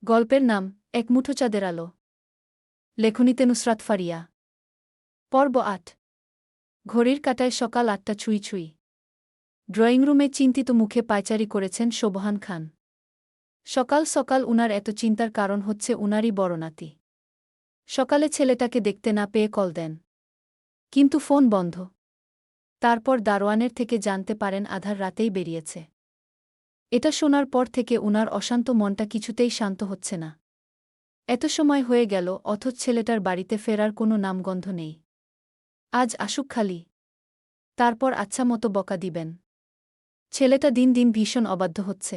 গল্পের নাম এক মুঠো চাঁদের আলো। লেখনীতে নুসরাত ফারিয়া। পর্ব ৮। ঘড়ির কাঁটায় সকাল ৮টা ছুঁই ছুঁই। ড্রয়িংরুমে চিন্তিত মুখে পায়চারি করেছেন শোভহান খান। সকাল সকাল উনার এত চিন্তার কারণ হচ্ছে উনারই বড় নাতি। সকালে ছেলেটাকে দেখতে না পেয়ে কল দেন, কিন্তু ফোন বন্ধ। তারপর দারোয়ানের থেকে জানতে পারেন আধার রাতেই বেরিয়েছে। এটা শোনার পর থেকে উনার অশান্ত মনটা কিছুতেই শান্ত হচ্ছে না। এত সময় হয়ে গেল অথচ ছেলেটার বাড়িতে ফেরার কোনো নামগন্ধ নেই। আজ আসুক খালি, তারপর আচ্ছা মতো বকা দিবেন। ছেলেটা দিন দিন ভীষণ অবাধ্য হচ্ছে।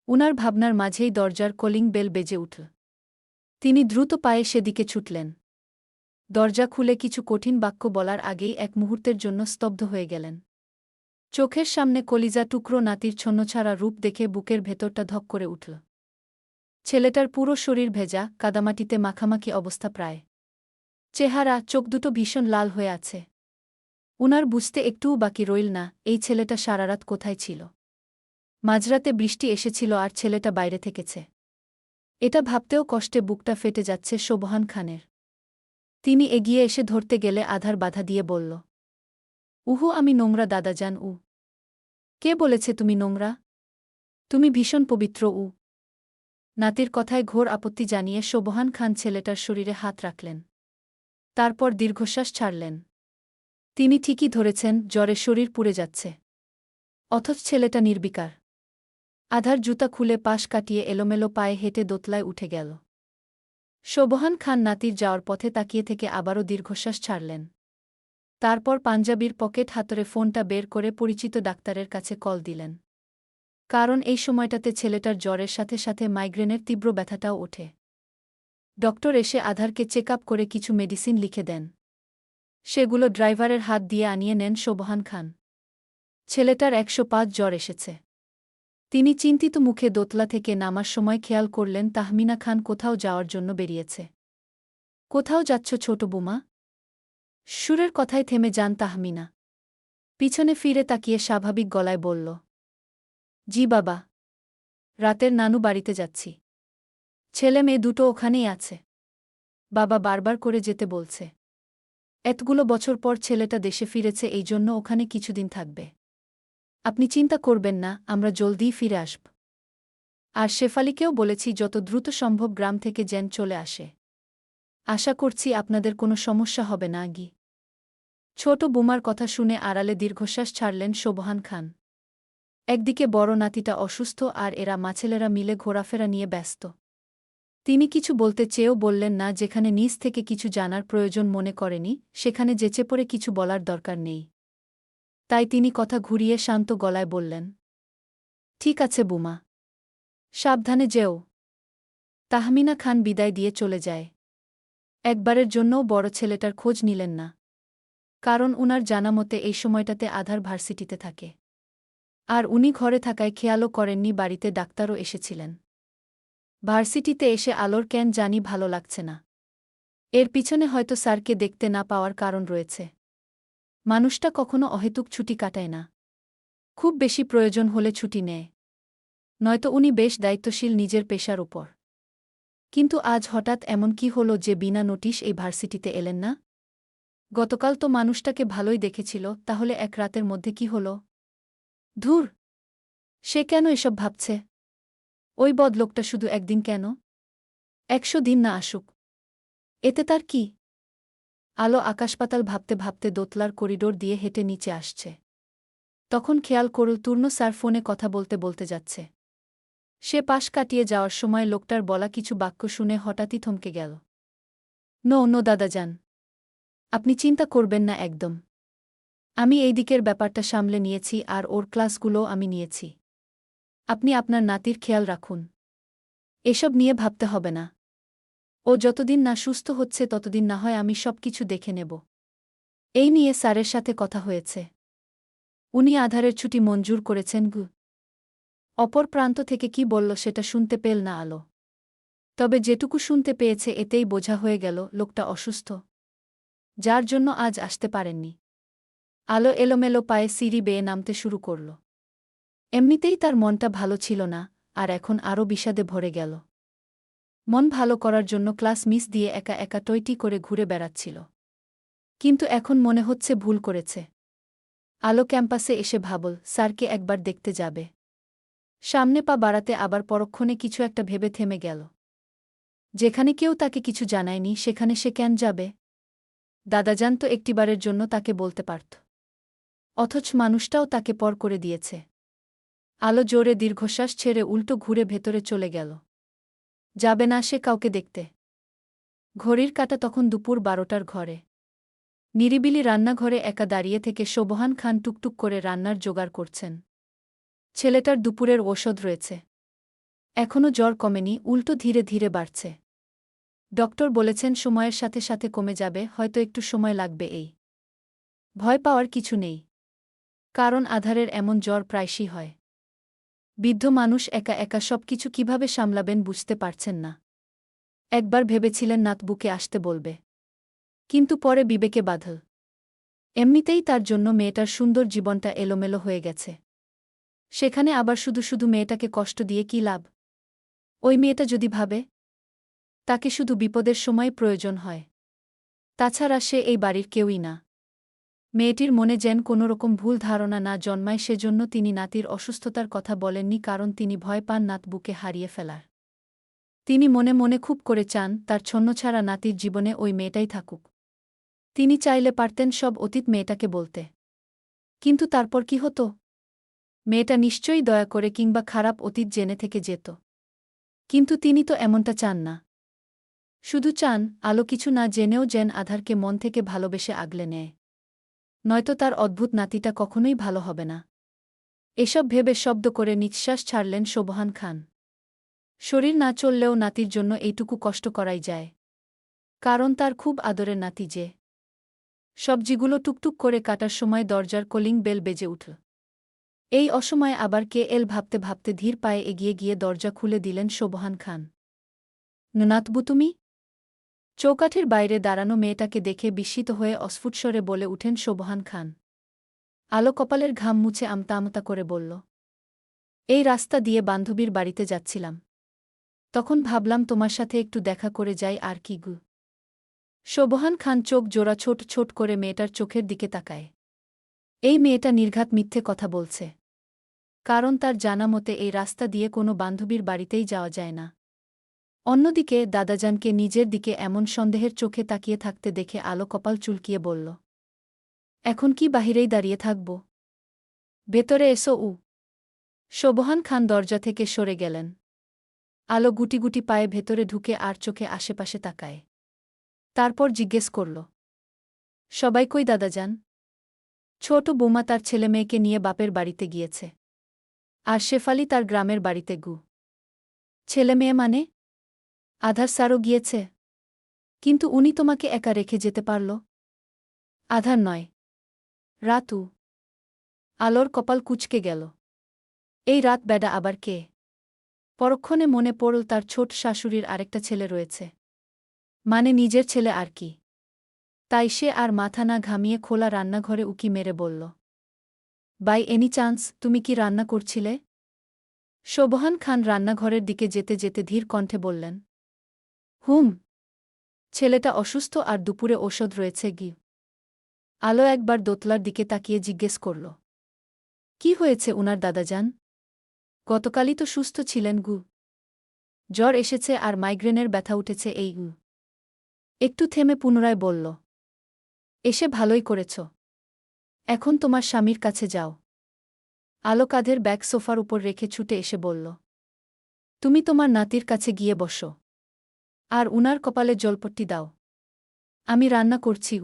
উনার ভাবনার মাঝেই দরজার কলিং বেল বেজে উঠল। তিনি দ্রুত পায়ে সেদিকে ছুটলেন। দরজা খুলে কিছু কঠিন বাক্য বলার আগেই এক মুহূর্তের জন্য স্তব্ধ হয়ে গেলেন। চোখের সামনে কলিজা টুকরো নাতির ছন্নছাড়া রূপ দেখে বুকের ভেতরটা ধক করে উঠল। ছেলেটার পুরো শরীর ভেজা, কাদামাটিতে মাখামাখি অবস্থা প্রায়। চেহারা, চোখ দুটো ভীষণ লাল হয়ে আছে। উনার বুঝতে একটুও বাকি রইল না এই ছেলেটা সারারাত কোথায় ছিল। মাঝরাতে বৃষ্টি এসেছিল আর ছেলেটা বাইরে থেকেছে। এটা ভাবতেও কষ্টে বুকটা ফেটে যাচ্ছে শোভহান খানের। তিনি এগিয়ে এসে ধরতে গেলে আধার বাধা দিয়ে বলল, উহু আমি নোংরা দাদাজান। কে বলেছে তুমি নোংরা? তুমি ভীষণ পবিত্র। নাতির কথায় ঘোর আপত্তি জানিয়ে শোভহান খান ছেলেটার শরীরে হাত রাখলেন। তারপর দীর্ঘশ্বাস ছাড়লেন। তিনি ঠিকই ধরেছেন, জ্বরে শরীর পুড়ে যাচ্ছে। অথচ ছেলেটা নির্বিকার। আধার জুতা খুলে পাশ কাটিয়ে এলোমেলো পায়ে হেঁটে দোতলায় উঠে গেল। শোভহান খান নাতির যাওয়ার পথে তাকিয়ে থেকে আবারও দীর্ঘশ্বাস ছাড়লেন। তারপর পাঞ্জাবির পকেট হাতরে ফোনটা বের করে পরিচিত ডাক্তারের কাছে কল দিলেন। কারণ এই সময়টাতে ছেলেটার জ্বরের সাথে সাথে মাইগ্রেনের তীব্র ব্যথাটাও ওঠে। ডক্টর এসে আধারকে চেক আপ করে কিছু মেডিসিন লিখে দেন। সেগুলো ড্রাইভারের হাত দিয়ে আনিয়ে নেন শোভহান খান। ছেলেটার ১০৫ জ্বর এসেছে। তিনি চিন্তিত মুখে দোতলা থেকে নামার সময় খেয়াল করলেন তাহমিনা খান কোথাও যাওয়ার জন্য বেরিয়েছে। কোথাও যাচ্ছ ছোট বুমা? সুরের কথায় থেমে যান তাহমিনা। পিছনে ফিরে তাকিয়ে স্বাভাবিক গলায় বলল, জি বাবা, রাতের নানু বাড়িতে যাচ্ছি। ছেলে মেয়ে দুটো ওখানেই আছে। বাবা বারবার করে যেতে বলছে। এতগুলো বছর পর ছেলেটা দেশে ফিরেছে, এই জন্য ওখানে কিছুদিন থাকবে। আপনি চিন্তা করবেন না, আমরা জলদিই ফিরে আসব। আর শেফালিকেও বলেছি যত দ্রুত সম্ভব গ্রাম থেকে যেন চলে আসে। আশা করছি আপনাদের কোনো সমস্যা হবে না গি। ছোট বুমার কথা শুনে আড়ালে দীর্ঘশ্বাস ছাড়লেন শোভহান খান। একদিকে বড় নাতিটা অসুস্থ আর এরা মাছেলেরা মিলে ঘোরাফেরা নিয়ে ব্যস্ত। তিনি কিছু বলতে চেয়েও বললেন না, যেখানে নিজ থেকে কিছু জানার প্রয়োজন মনে করেনি সেখানে যেচে পড়ে কিছু বলার দরকার নেই। তাই তিনি কথা ঘুরিয়ে শান্ত গলায় বললেন, ঠিক আছে বুমা, সাবধানে যেও। তাহমিনা খান বিদায় দিয়ে চলে যায়। একবারের জন্যও বড় ছেলেটার খোঁজ নিলেন না। কারণ উনার জানামতে এই সময়টাতে আধার ভার্সিটিতে থাকে। আর উনি ঘরে থাকায় খেয়ালও করেননি বাড়িতে ডাক্তারও এসেছিলেন। ভার্সিটিতে এসে আলোর কেন জানি ভালো লাগছে না। এর পিছনে হয়তো স্যারকে দেখতে না পাওয়ার কারণ রয়েছে। মানুষটা কখনো অহেতুক ছুটি কাটায় না। খুব বেশি প্রয়োজন হলে ছুটি নেয়। নয়তো উনি বেশ দায়িত্বশীল নিজের পেশার উপর। কিন্তু আজ হঠাৎ এমন কি হলো যে বিনা নোটিশ এই ভার্সিটিতে এলেন না? গতকাল তো মানুষটাকে ভালোই দেখেছিল, তাহলে এক রাতের মধ্যে কি হলো? ধুর, সে কেন এসব ভাবছে? ওই বদলোকটা শুধু একদিন কেন, ১০০ দিন না আসুক, এতে তার কি? আলো আকাশপাতাল ভাবতে ভাবতে দোতলার করিডোর দিয়ে হেঁটে নিচে আসছে। তখন খেয়াল করল তূর্ণ স্যার ফোনে কথা বলতে বলতে যাচ্ছে। সে পাশ কাটিয়ে যাওয়ার সময় লোকটার বলা কিছু বাক্য শুনে হঠাৎই থমকে গেল। নো দাদাজান, আপনি চিন্তা করবেন না একদম। আমি এই দিকের ব্যাপারটা সামলে নিয়েছি আর ওর ক্লাসগুলোও আমি নিয়েছি। আপনি আপনার নাতির খেয়াল রাখুন। এসব নিয়ে ভাবতে হবে না। ও যতদিন না সুস্থ হচ্ছে ততদিন না হয় আমি সব কিছু দেখে নেব। এই নিয়ে স্যারের সাথে কথা হয়েছে। উনি আধারের ছুটি মঞ্জুর করেছেন গু। অপর প্রান্ত থেকে কি বলল সেটা শুনতে পেল না আলো। তবে যেটুকু শুনতে পেয়েছে এতেই বোঝা হয়ে গেল লোকটা অসুস্থ, যার জন্য আজ আসতে পারেননি। আলো এলোমেলো পায়ে সিঁড়ি বেয়ে নামতে শুরু করল। এমনিতেই তার মনটা ভালো ছিল না, আর এখন আরও বিষাদে ভরে গেল। মন ভালো করার জন্য ক্লাস মিস দিয়ে একা একা টইটি করে ঘুরে বেড়াচ্ছিল। কিন্তু এখন মনে হচ্ছে ভুল করেছে। আলো ক্যাম্পাসে এসে ভাবল স্যারকে একবার দেখতে যাবে। সামনে পা বাড়াতে আবার পরক্ষণে কিছু একটা ভেবে থেমে গেল। যেখানে কেউ তাকে কিছু জানায়নি সেখানে সে কেন যাবে? দাদাজান তো একটিবারের জন্য তাকে বলতে পারত। অথচ মানুষটাও তাকে পর করে দিয়েছে। আলো জোরে দীর্ঘশ্বাস ছেড়ে উল্টো ঘুরে ভেতরে চলে গেল। যাবে না সে কাউকে দেখতে। ঘড়ির কাঁটা তখন দুপুর 12টার ঘরে। নিরিবিলি রান্নাঘরে একা দাঁড়িয়ে থেকে সোবহান খান টুকটুক করে রান্নার জোগাড় করছেন। ছেলেটার দুপুরের ঔষধ রয়েছে। এখনও জ্বর কমেনি, উল্টো ধীরে ধীরে বাড়ছে। ডক্টর বলেছেন সময়ের সাথে সাথে কমে যাবে, হয়তো একটু সময় লাগবে। এই ভয় পাওয়ার কিছু নেই। কারণ আধারের এমন জ্বর প্রায়শই হয়। বৃদ্ধ মানুষ একা একা সবকিছু কিভাবে সামলাবেন বুঝতে পারছেন না। একবার ভেবেছিলেন নাত বুকে আসতে বলবে। কিন্তু পরে বিবেকে বাধল। এমনিতেই তার জন্য মেয়েটার সুন্দর জীবনটা এলোমেলো হয়ে গেছে। সেখানে আবার শুধু শুধু মেয়েটাকে কষ্ট দিয়ে কী লাভ? ওই মেয়েটা যদি ভাবে তাকে শুধু বিপদের সময় প্রয়োজন হয়। তাছাড়া সে এই বাড়ির কেউই না। মেয়েটির মনে যেন কোনোরকম ভুল ধারণা না জন্মায়, সেজন্য তিনি নাতির অসুস্থতার কথা বলেননি, কারণ তিনি ভয় পান নাত বুকে হারিয়ে ফেলার। তিনি মনে মনে খুব করে চান তার ছন্নছাড়া নাতির জীবনে ওই মেয়েটাই থাকুক। তিনি চাইলে পারতেন সব অতীত মেয়েটাকে বলতে। কিন্তু তারপর কি হতো? মেয়েটা নিশ্চয়ই দয়া করে কিংবা খারাপ অতীত জেনে থেকে যেত। কিন্তু তিনি তো এমনটা চান না। শুধু চান আলো কিছু না জেনেও যেন আধারকে মন থেকে ভালোবেসে আগলে নেয়। নয়তো তার অদ্ভুত নাতিটা কখনোই ভালো হবে না। এসব ভেবে শব্দ করে নিঃশ্বাস ছাড়লেন সোবহান খান। শরীর না চললেও নাতির জন্য এইটুকু কষ্ট করাই যায়। কারণ তার খুব আদরের নাতি যে। সবজিগুলো টুকটুক করে কাটার সময় দরজার কলিং বেল বেজে উঠল। এই অসময়ে আবার কে এল ভাবতে ভাবতে ধীর পায়ে এগিয়ে গিয়ে দরজা খুলে দিলেন সোবহান খান। নাতবু তুমি? চৌকাঠির বাইরে দাঁড়ানো মেয়েটাকে দেখে বিস্মিত হয়ে অস্ফুটস্বরে বলে উঠেন সোবহান খান। আলো কপালের ঘাম মুছে আমতা আমতা করে বলল, এই রাস্তা দিয়ে বান্ধবীর বাড়িতে যাচ্ছিলাম। তখন ভাবলাম তোমার সাথে একটু দেখা করে যাই আর কি গু। সোবহান খান চোখ জোড়া ছোট ছোট করে মেয়েটার চোখের দিকে তাকায়। এই মেয়েটা নির্ঘাত মিথ্যে কথা বলছে। কারণ তার জানা মতে এই রাস্তা দিয়ে কোনো বান্ধবীর বাড়িতেই যাওয়া যায় না। অন্যদিকে দাদাজানকে নিজের দিকে এমন সন্দেহের চোখে তাকিয়ে থাকতে দেখে আলো কপাল চুলকিয়ে বলল, এখন কি বাহিরেই দাঁড়িয়ে থাকব? ভেতরে এসো। সোবহান খান দরজা থেকে সরে গেলেন। আলো গুটি গুটি পায়ে ভেতরে ঢুকে আর চোখে আশেপাশে তাকায়। তারপর জিজ্ঞেস করল, সবাই কই দাদাজান? ছোট বৌমা তার ছেলেমেয়েকে নিয়ে বাপের বাড়িতে গিয়েছে। আর শেফালি তার গ্রামের বাড়িতে গু। ছেলেমেয়ে মানে? আধার স্যারও গিয়েছে। কিন্তু উনি তোমাকে একা রেখে যেতে পারল? আধার নয়, রাতু। আলোর কপাল কুঁচকে গেল। এই রাত বেডা আবার কে? পরক্ষণে মনে পড়ল তার ছোট শাশুড়ির আরেকটা ছেলে রয়েছে। মানে নিজের ছেলে আর কি। তাই সে আর মাথা না ঘামিয়ে খোলা রান্নাঘরে উকি মেরে বলল, বাই এনি চান্স তুমি কি রান্না করছিলে? সোবহান খান রান্নাঘরের দিকে যেতে যেতে ধীর কণ্ঠে বললেন, হুম। ছেলেটা অসুস্থ আর দুপুরে ঔষধ রয়েছে গি। আলো একবার দোতলার দিকে তাকিয়ে জিজ্ঞেস করল, কি হয়েছে উনার দাদাজান? গতকালই তো সুস্থ ছিলেন গু। জ্বর এসেছে আর মাইগ্রেনের ব্যথা উঠেছে এই গু। একটু থেমে পুনরায় বলল, এসে ভালোই করেছ। এখন তোমার স্বামীর কাছে যাও। আলো কাঁধের ব্যাগ সোফার উপর রেখে ছুটে এসে বলল, তুমি তোমার নাতির কাছে গিয়ে বসো। আর উনার কপালে জলপট্টি দাও। আমি রান্না করছি।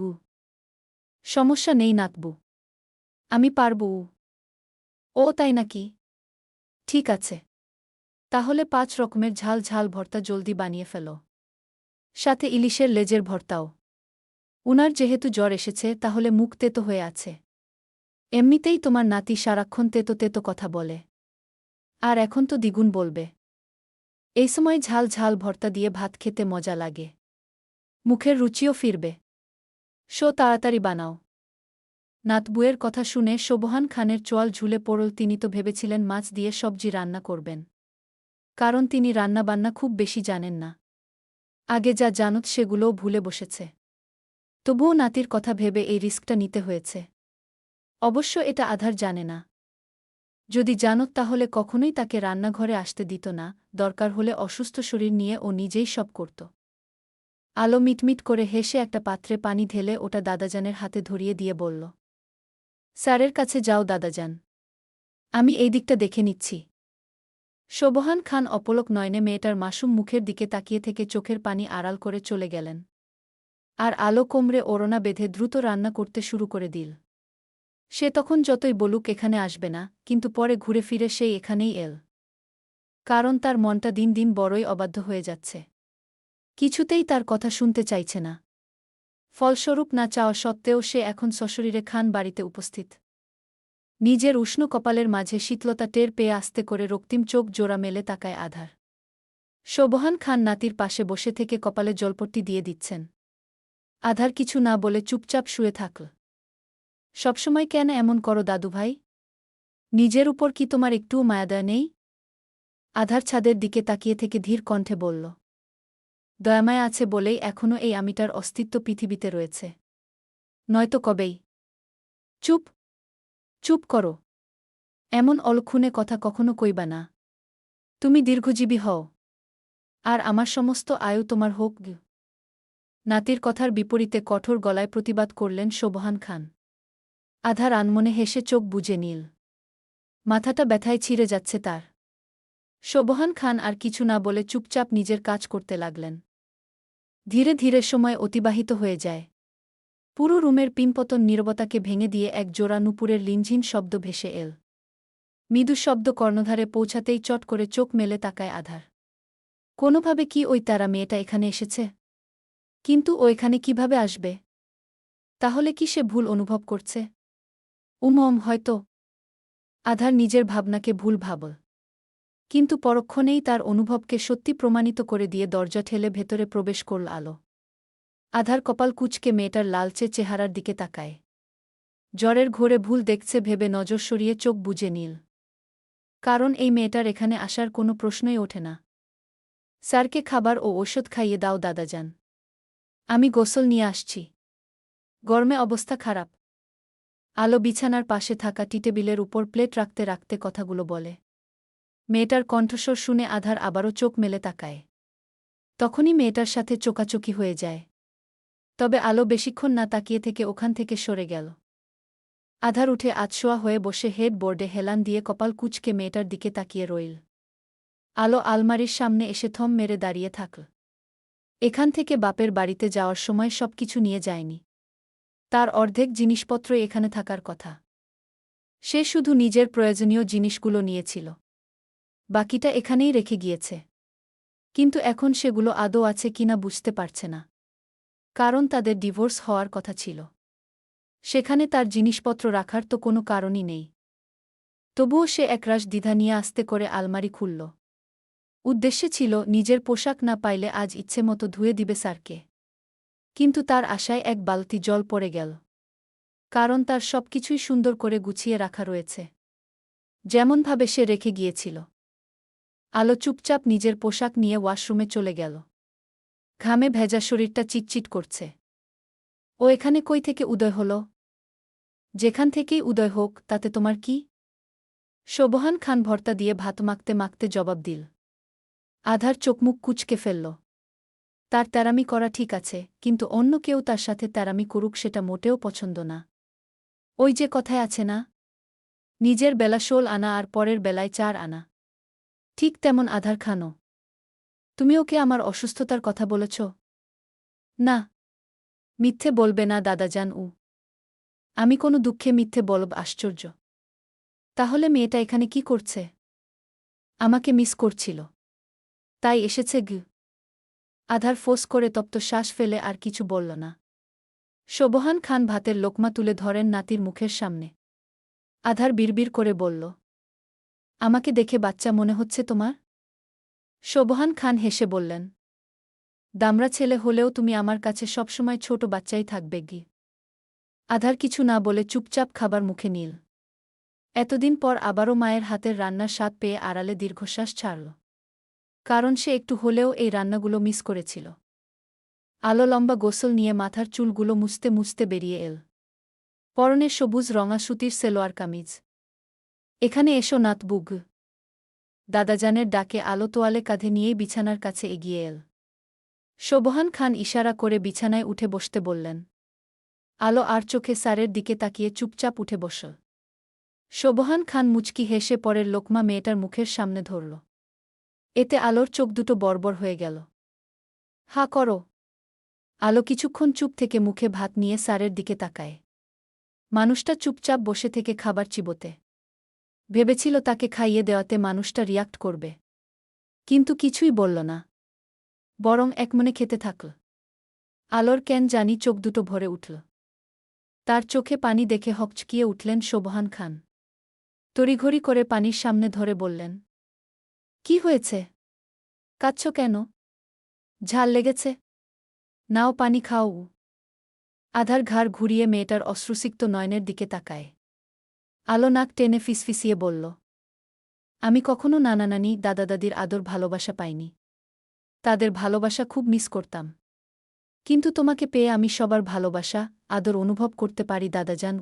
সমস্যা নেই নাতবু। আমি পারবো। ও তাই নাকি? ঠিক আছে। তাহলে 5 রকমের ঝাল ঝাল ভর্তা জলদি বানিয়ে ফেলো। সাথে ইলিশের লেজের ভর্তাও। উনার যেহেতু জ্বর এসেছে তাহলে মুখ তেতো হয়ে আছে। এমনিতেই তোমার নাতি সারাক্ষণ তেতো তেতো কথা বলে। আর এখন তো দ্বিগুণ বলবে। এই সময় ঝাল ঝাল ভর্তা দিয়ে ভাত খেতে মজা লাগে। মুখের রুচিও ফিরবে। তাড়াতাড়ি বানাও। নাতবুয়ের কথা শুনে সোবহান খানের চোয়াল ঝুলে পড়ল। তিনি তো ভেবেছিলেন মাছ দিয়ে সবজি রান্না করবেন। কারণ তিনি রান্নাবান্না খুব বেশি জানেন না। আগে যা জানত সেগুলোও ভুলে বসেছে। তবুও নাতির কথা ভেবে এই রিস্কটা নিতে হয়েছে। অবশ্য এটা আধার জানে না। যদি জানত তাহলে কখনোই তাকে রান্নাঘরে আসতে দিত না, দরকার হলে অসুস্থ শরীর নিয়ে ও নিজেই সব করত। আলো মিটমিট করে হেসে একটা পাত্রে পানি ঢেলে ওটা দাদাজানের হাতে ধরিয়ে দিয়ে বলল, স্যারের কাছে যাও দাদাজান। আমি এই দিকটা দেখে নিচ্ছি। সোবহান খান অপলক নয়নে মেয়েটার মাসুম মুখের দিকে তাকিয়ে থেকে চোখের পানি আড়াল করে চলে গেলেন। আর আলো কোমরে ওড়না বেঁধে দ্রুত রান্না করতে শুরু করে দিল। সে তখন যতই বলুক এখানে আসবে না, কিন্তু পরে ঘুরে ফিরে সেই এখানেই এল। কারণ তার মনটা দিন দিন বড়ই অবাধ্য হয়ে যাচ্ছে। কিছুতেই তার কথা শুনতে চাইছে না। ফলস্বরূপ না চাওয়া সত্ত্বেও সে এখন সশরীরে খান বাড়িতে উপস্থিত। নিজের উষ্ণ কপালের মাঝে শীতলতা টের পেয়ে আস্তে করে রক্তিম চোখ জোড়া মেলে তাকায় আধার। সোবহান খান নাতির পাশে বসে থেকে কপালে জলপট্টি দিয়ে দিচ্ছেন। আধার কিছু না বলে চুপচাপ শুয়ে থাকল। সবসময় কেন এমন করো দাদুভাই? নিজের উপর কি তোমার একটুও মায়াদয়া নেই? আধার ছাদের দিকে তাকিয়ে থেকে ধীর কণ্ঠে বলল, দয়ামায়া আছে বলেই এখনও এই আমিটার অস্তিত্ব পৃথিবীতে রয়েছে। নয়তো কবেই। চুপ, চুপ করো। এমন অলক্ষণে কথা কখনো কইবা না। তুমি দীর্ঘজীবী হও। আর আমার সমস্ত আয়ু তোমার হোক। নাতির কথার বিপরীতে কঠোর গলায় প্রতিবাদ করলেন সোবহান খান। আধার আনমনে হেসে চোখ বুজে নিল। মাথাটা ব্যথায় ছিঁড়ে যাচ্ছে তার। সোবহান খান আর কিছু না বলে চুপচাপ নিজের কাজ করতে লাগলেন। ধীরে ধীরে সময় অতিবাহিত হয়ে যায়। পুরো রুমের পিনপতন নীরবতাকে ভেঙে দিয়ে এক জোড়া নুপুরের লিনঝিন শব্দ ভেসে এল। মৃদু শব্দ কর্ণধারে পৌঁছাতেই চট করে চোখ মেলে তাকায় আধার। কোনোভাবে কি ওই তারা মেয়েটা এখানে এসেছে? কিন্তু ও এখানে কিভাবে আসবে? তাহলে কি সে ভুল অনুভব করছে? হয়তো। আধার নিজের ভাবনাকে ভুল ভাবল। কিন্তু পরক্ষণেই তার অনুভবকে সত্যি প্রমাণিত করে দিয়ে দরজা ঠেলে ভেতরে প্রবেশ করল আলো। আধার কপাল কুঁচকে মেয়েটার লালচে চেহারার দিকে তাকায়। জ্বরের ঘোরে ভুল দেখছে ভেবে নজর সরিয়ে চোখ বুজে নিল। কারণ এই মেয়েটার এখানে আসার কোনো প্রশ্নই ওঠে না। স্যারকে খাবার ও ঔষধ খাইয়ে দাও দাদাজান। আমি গোসল নিয়ে আসছি। গরমে অবস্থা খারাপ। আলো বিছানার পাশে থাকা টিটেবিলের উপর প্লেট রাখতে রাখতে কথাগুলো বলে। মেয়েটার কণ্ঠস্বর শুনে আধার আবারও চোখ মেলে তাকায়। তখনই মেয়েটার সাথে চোকাচোকি হয়ে যায়। তবে আলো বেশিক্ষণ না তাকিয়ে থেকে ওখান থেকে সরে গেল। আধার উঠে আতশোয়া হয়ে বসে হেড বোর্ডে হেলান দিয়ে কপাল কুঁচকে মেয়েটার দিকে তাকিয়ে রইল। আলো আলমারির সামনে এসে থম মেরে দাঁড়িয়ে থাকল। এখান থেকে বাপের বাড়িতে যাওয়ার সময় সবকিছু নিয়ে যায়নি। তার অর্ধেক জিনিসপত্রই এখানে থাকার কথা। সে শুধু নিজের প্রয়োজনীয় জিনিসগুলো নিয়েছিল। বাকিটা এখানেই রেখে গিয়েছে। কিন্তু এখন সেগুলো আদৌ আছে কিনা বুঝতে পারছে না। কারণ তাদের ডিভোর্স হওয়ার কথা ছিল। সেখানে তার জিনিসপত্র রাখার তো কোনো কারণই নেই। তবুও সে একরাশ দ্বিধা নিয়ে আস্তে করে আলমারি খুলল। উদ্দেশ্যে ছিল নিজের পোশাক না পাইলে আজ ইচ্ছেমতো ধুয়ে দিবে স্যারকে। কিন্তু তার আশায় এক বালতি জল পড়ে গেল। কারণ তার সবকিছুই সুন্দর করে গুছিয়ে রাখা রয়েছে, যেমনভাবে সে রেখে গিয়েছিল। আলো চুপচাপ নিজের পোশাক নিয়ে ওয়াশরুমে চলে গেল। ঘামে ভেজা শরীরটা চিটচিট করছে। ও এখানে কই থেকে উদয় হল? যেখান থেকেই উদয় হোক তাতে তোমার কি? সোবহান খান ভর্তা দিয়ে ভাত মাখতে মাখতে জবাব দিল। আধার চোখমুখ কুঁচকে ফেলল। তার তেরামি করা ঠিক আছে, কিন্তু অন্য কেউ তার সাথে তেরামি করুক সেটা মোটেও পছন্দ না। ওই যে কথায় আছে না, নিজের বেলা 16 আনা আর পরের বেলায় 4 আনা। ঠিক তেমন আধার খানও। তুমি ওকে আমার অসুস্থতার কথা বলেছ? না। মিথ্যে বলবে না দাদাজান। আমি কোনো দুঃখে মিথ্যে বলব? আশ্চর্য। তাহলে মেয়েটা এখানে কি করছে? আমাকে মিস করছিল, তাই এসেছে। আধার ফোঁস করে তপ্ত শ্বাস ফেলে আর কিছু বলল না। সোবহান খান ভাতের লোকমা তুলে ধরেন নাতির মুখের সামনে। আধার বিড়বিড় করে বলল, আমাকে দেখে বাচ্চা মনে হচ্ছে তোমার? সোবহান খান হেসে বললেন, দামড়া ছেলে হলেও তুমি আমার কাছে সবসময় ছোট বাচ্চাই থাকবে। আধার কিছু না বলে চুপচাপ খাবার মুখে নিল। এতদিন পর আবারও মায়ের হাতের রান্নার স্বাদ পেয়ে আড়ালে দীর্ঘশ্বাস ছাড়ল। কারণ সে একটু হলেও এই রান্নাগুলো মিস করেছিল। আলো লম্বা গোসল নিয়ে মাথার চুলগুলো মুছতে মুছতে বেরিয়ে এল। পরনে সবুজ রঙা সুতির সেলোয়ার কামিজ। এখানে এসো নাতবুগ। দাদাজানের ডাকে আলো তোয়ালে কাঁধে নিয়েই বিছানার কাছে এগিয়ে এল। শোভহান খান ইশারা করে বিছানায় উঠে বসতে বললেন। আলো আর চোখে স্যারের দিকে তাকিয়ে চুপচাপ উঠে বসল। শোভহান খান মুচকি হেসে পরের লোকমা মেয়েটার মুখের সামনে ধরল। এতে আলোর চোখ দুটো বড়বড় হয়ে গেল। হা করো। আলো কিছুক্ষণ চুপ থেকে মুখে ভাত নিয়ে স্যারের দিকে তাকায়। মানুষটা চুপচাপ বসে থেকে খাবার চিবোতে। ভেবেছিল তাকে খাইয়ে দেওয়াতে মানুষটা রিয়াক্ট করবে। কিন্তু কিছুই বলল না, বরং একমনে খেতে থাকল। আলোর কেন জানি চোখ দুটো ভরে উঠল। তার চোখে পানি দেখে হকচকিয়ে উঠলেন শোভহান খান। তড়িঘড়ি করে পানির সামনে ধরে বললেন, কি হয়েছে? কাঁদছ কেন? ঝাল লেগেছে? নাও পানি খাও। আধার ঘাড় ঘুরিয়ে মেয়েটার অশ্রুসিক্ত নয়নের দিকে তাকায়। আলো নাক টেনে ফিসফিসিয়ে বলল, আমি কখনো নানা নানি দাদা দাদির আদর ভালোবাসা পাইনি। তাদের ভালোবাসা খুব মিস করতাম। কিন্তু তোমাকে পেয়ে আমি সবার ভালোবাসা আদর অনুভব করতে পারি দাদাজান।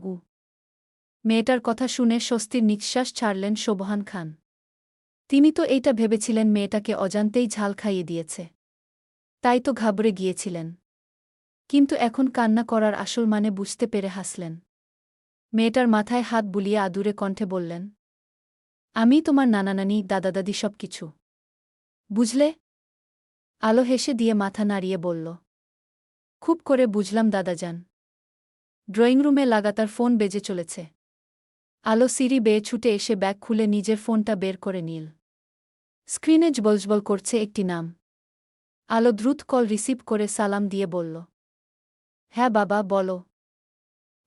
মেয়েটার কথা শুনে স্বস্তির নিঃশ্বাস ছাড়লেন শোভহান খান। তিনি তো এইটা ভেবেছিলেন মেয়েটাকে অজান্তেই ঝাল খাইয়ে দিয়েছে। তাই তো ঘাবড়ে গিয়েছিলেন। কিন্তু এখন কান্না করার আসল মানে বুঝতে পেরে হাসলেন। মেয়েটার মাথায় হাত বুলিয়ে আদুরে কণ্ঠে বললেন, আমি তোমার নানা নানি দাদা দাদি সব কিছু। বুঝলে? আলো হেসে দিয়ে মাথা নাড়িয়ে বলল, খুব করে বুঝলাম দাদাজান। ড্রয়িংরুমে লাগাতার ফোন বেজে চলেছে। আলো সিঁড়ি বেয়ে ছুটে এসে ব্যাগ খুলে নিজের ফোনটা বের করে নিল। স্ক্রিনে জবলজবল করছে একটি নাম। আলো দ্রুত কল রিসিভ করে সালাম দিয়ে বলল, হ্যাঁ বাবা বলো।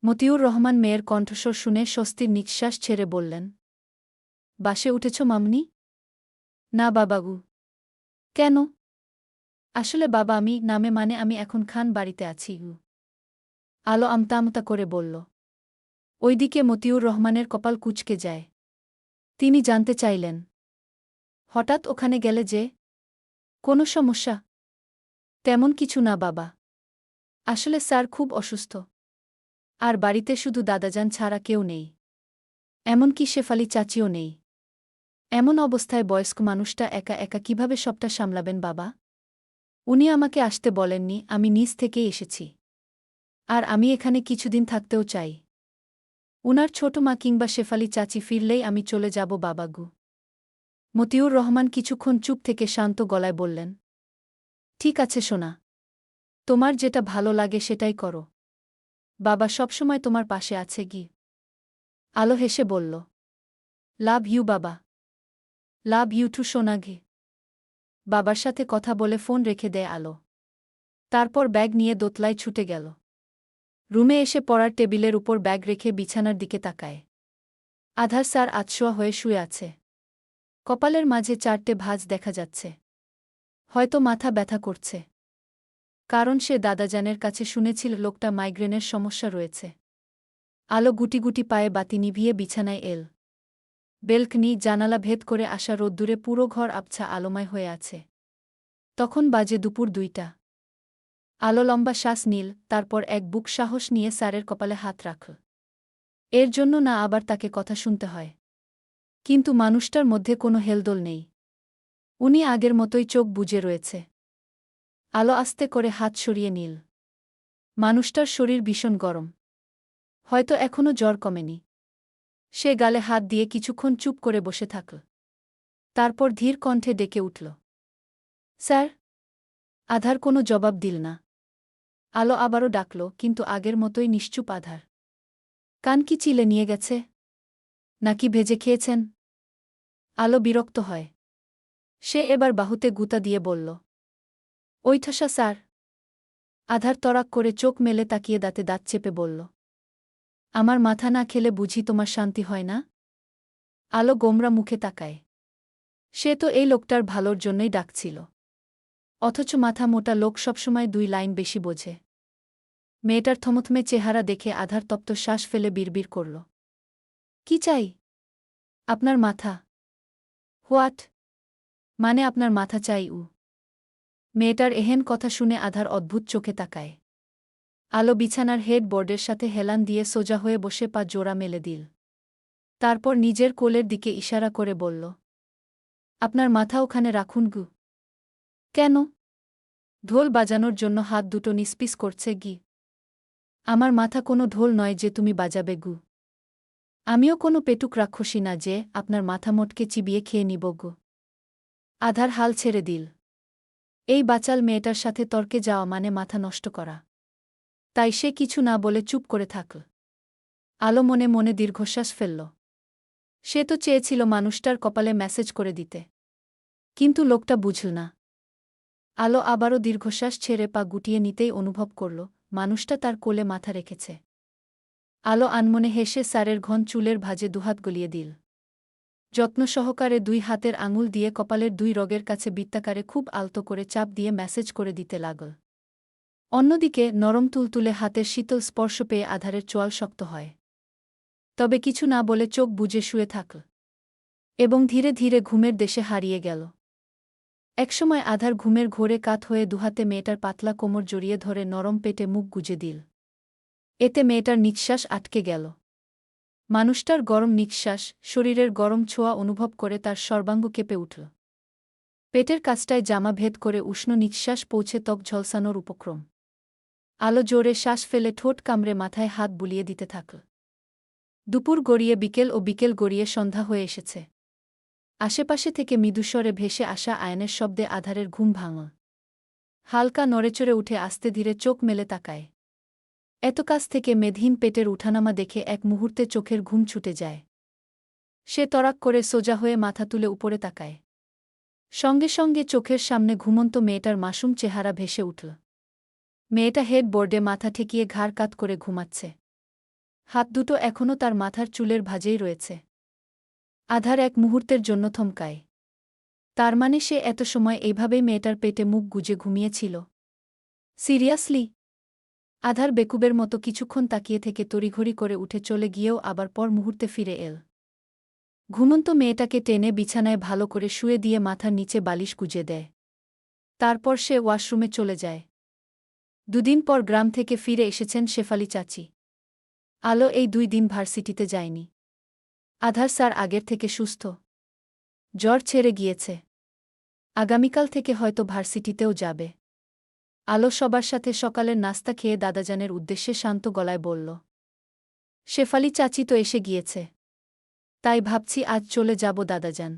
মতিউর রহমান মেয়ের কণ্ঠস্বর শুনে স্বস্তির নিঃশ্বাস ছেড়ে বললেন, বাসে উঠেছ মামনি? না বাবাগু। কেন? আসলে বাবা আমি নামে মানে আমি এখন খান বাড়িতে আছি। আলো আমতা করে বলল। ওইদিকে মতিউর রহমানের কপাল কুঁচকে যায়। তিনি জানতে চাইলেন, হঠাৎ ওখানে গেলে যে? কোনো সমস্যা? তেমন কিছু না বাবা। আসলে স্যার খুব অসুস্থ। আর বাড়িতে শুধু দাদাজান ছাড়া কেউ নেই। এমনকি শেফালি চাচিও নেই। এমন অবস্থায় বয়স্ক মানুষটা একা একা কিভাবে সবটা সামলাবেন বাবা? উনি আমাকে আসতে বলেননি, আমি নিজ থেকেই এসেছি। আর আমি এখানে কিছুদিন থাকতেও চাই। উনার ছোট মা কিংবা শেফালি চাচি ফিরলেই আমি চলে যাব বাবাগু। মতিউর রহমান কিছুক্ষণ চুপ থেকে শান্ত গলায় বললেন, ঠিক আছে সোনা। তোমার যেটা ভালো লাগে সেটাই করো। বাবা সবসময় তোমার পাশে আছে গি। আলো হেসে বলল, লাভ ইউ বাবা। লাভ ইউ টু সোনা ঘে। বাবার সাথে কথা বলে ফোন রেখে দেয় আলো। তারপর ব্যাগ নিয়ে দোতলায় ছুটে গেল। রুমে এসে পড়ার টেবিলের উপর ব্যাগ রেখে বিছানার দিকে তাকায়। আধার স্যার আতশোয়া হয়ে শুয়ে আছে। কপালের মাঝে 4টে ভাঁজ দেখা যাচ্ছে। হয়তো মাথা ব্যথা করছে। কারণ সে দাদাজানের কাছে শুনেছিল লোকটা মাইগ্রেনের সমস্যা রয়েছে। আলো গুটি গুটি পায়ে বাতি নিভিয়ে বিছানায় এল। বেলকনি জানালা ভেদ করে আসা রোদ্দুরে পুরো ঘর আবছা আলোময় হয়ে আছে। তখন বাজে দুপুর 2টা। আলো লম্বা শ্বাস নিল, তারপর এক বুক সাহস নিয়ে স্যারের কপালে হাত রাখল। এর জন্য না আবার তাকে কথা শুনতে হয়। কিন্তু মানুষটার মধ্যে কোনো হেলদোল নেই। উনি আগের মতোই চোখ বুজে রয়েছে। আলো আস্তে করে হাত সরিয়ে নিল। মানুষটার শরীর ভীষণ গরম। হয়তো এখনও জ্বর কমেনি। সে গালে হাত দিয়ে কিছুক্ষণ চুপ করে বসে থাকল। তারপর ধীর কণ্ঠে ডেকে উঠল, স্যার। আধার কোনো জবাব দিল না। আলো আবারও ডাকল, কিন্তু আগের মতোই নিশ্চুপ আধার। কান কি চিলে নিয়ে গেছে? নাকি ভেজে খেয়েছেন? আলো বিরক্ত হয়। সে এবার বাহুতে গুতা দিয়ে বলল, ওই ঠাসা স্যার। আধার তড়াক করে চোখ মেলে তাকিয়ে দাঁতে দাঁত চেপে বলল, আমার মাথা না খেলে বুঝি তোমার শান্তি হয় না? আলো গোমরা মুখে তাকায়। সে তো এই লোকটার ভালোর জন্যই ডাকছিল। অথচ মাথা মোটা লোক সবসময় 2 লাইন বেশি বোঝে। মেয়েটার থমথমে চেহারা দেখে আধার তপ্ত শ্বাস ফেলে বিড়বিড় করল, কি চাই? আপনার মাথা। হোয়াট? মানে আপনার মাথা চাই? মেয়েটার এহেন কথা শুনে আধার অদ্ভুত চোখে তাকায়। আলো বিছানার হেড বোর্ডের সাথে হেলান দিয়ে সোজা হয়ে বসে পা জোড়া মেলে দিল। তারপর নিজের কোলের দিকে ইশারা করে বলল, আপনার মাথা ওখানে রাখুন গু। কেন? ঢোল বাজানোর জন্য হাত দুটো নিস্পিস করছে গি। আমার মাথা কোনো ঢোল নয় যে তুমি বাজাবে গু। আমিও কোনো পেটুক রাক্ষসী না যে আপনার মাথা মোটকে চিবিয়ে খেয়ে নিব গু। আধার হাল ছেড়ে দিল। এই বাচাল মেয়েটার সাথে তর্কে যাওয়া মানে মাথা নষ্ট করা। তাই সে কিছু না বলে চুপ করে থাকল। আলো মনে মনে দীর্ঘশ্বাস ফেলল। সে তো চেয়েছিল মানুষটার কপালে মেসেজ করে দিতে, কিন্তু লোকটা বুঝল না। আলো আবারও দীর্ঘশ্বাস ছেড়ে পা গুটিয়ে নিতেই অনুভব করল মানুষটা তার কোলে মাথা রেখেছে। আলো আনমনে হেসে স্যারের ঘন চুলের ভাঁজে দুহাত গলিয়ে দিল। যত্ন সহকারে দুই হাতের আঙুল দিয়ে কপালের দুই রগের কাছে বৃত্তাকারে খুব আলতো করে চাপ দিয়ে মেসেজ করে দিতে লাগল। অন্যদিকে নরম তুলতুলে হাতের শীতল স্পর্শ পেয়ে আধারের চোয়াল শক্ত হয়। তবে কিছু না বলে চোখ বুজে শুয়ে থাকল এবং ধীরে ধীরে ঘুমের দেশে হারিয়ে গেল। একসময় আধার ঘুমের ঘোরে কাত হয়ে দুহাতে মেয়েটার পাতলা কোমর জড়িয়ে ধরে নরম পেটে মুখ গুজে দিল। এতে মেয়েটার নিঃশ্বাস আটকে গেল। মানুষটার গরম নিঃশ্বাস, শরীরের গরম ছোঁয়া অনুভব করে তার সর্বাঙ্গ কেঁপে উঠল। পেটের কাছটায় জামা ভেদ করে উষ্ণ নিঃশ্বাস পৌঁছে ত্বক ঝলসানোর উপক্রম। আলো জোরে শ্বাস ফেলে ঠোঁট কামড়ে মাথায় হাত বুলিয়ে দিতে থাকল। দুপুর গড়িয়ে বিকেল ও বিকেল গড়িয়ে সন্ধ্যা হয়ে এসেছে। আশেপাশে থেকে মৃদুস্বরে ভেসে আসা আয়নের শব্দে আধারের ঘুম ভাঙল। হালকা নড়েচড়ে উঠে আস্তে ধীরে চোখ মেলে তাকায়। এত কাছ থেকে মেদহীন পেটের উঠানামা দেখে এক মুহূর্তে চোখের ঘুম ছুটে যায়। সে তড়াক করে সোজা হয়ে মাথা তুলে উপরে তাকায়। সঙ্গে সঙ্গে চোখের সামনে ঘুমন্ত মেয়েটার মাসুম চেহারা ভেসে উঠল। মেয়েটা হেড বোর্ডে মাথা ঠেকিয়ে ঘাড় কাত করে ঘুমাচ্ছে। হাত দুটো এখনও তার মাথার চুলের ভাঁজেই রয়েছে। আধার এক মুহূর্তের জন্য থমকায়। তার মানে সে এত সময় এইভাবেই মেয়েটার পেটে মুখ গুজে ঘুমিয়েছিল? সিরিয়াসলি? আধার বেকুবের মতো কিছুক্ষণ তাকিয়ে থেকে তড়িঘড়ি করে উঠে চলে গিয়েও আবার পর মুহূর্তে ফিরে এল। ঘুমন্ত মেয়েটাকে টেনে বিছানায় ভালো করে শুয়ে দিয়ে মাথার নিচে বালিশ গুজে দেয়। তারপর সে ওয়াশরুমে চলে যায়। দুদিন পর গ্রাম থেকে ফিরে এসেছেন শেফালি চাচি। আলো এই 2 দিন ভার্সিটিতে যায়নি। আধার স্যার আগের থেকে সুস্থ। জ্বর ছেড়ে গিয়েছে। আগামীকাল থেকে হয়তো ভার্সিটিতেও যাবে। আলো সবার সাথে সকালের নাস্তা খেয়ে দাদাজানের উদ্দেশ্যে শান্ত গলায় বলল, শেফালি চাচি তো এসে গিয়েছে। তাই ভাবছি আজ চলে যাব দাদাজান।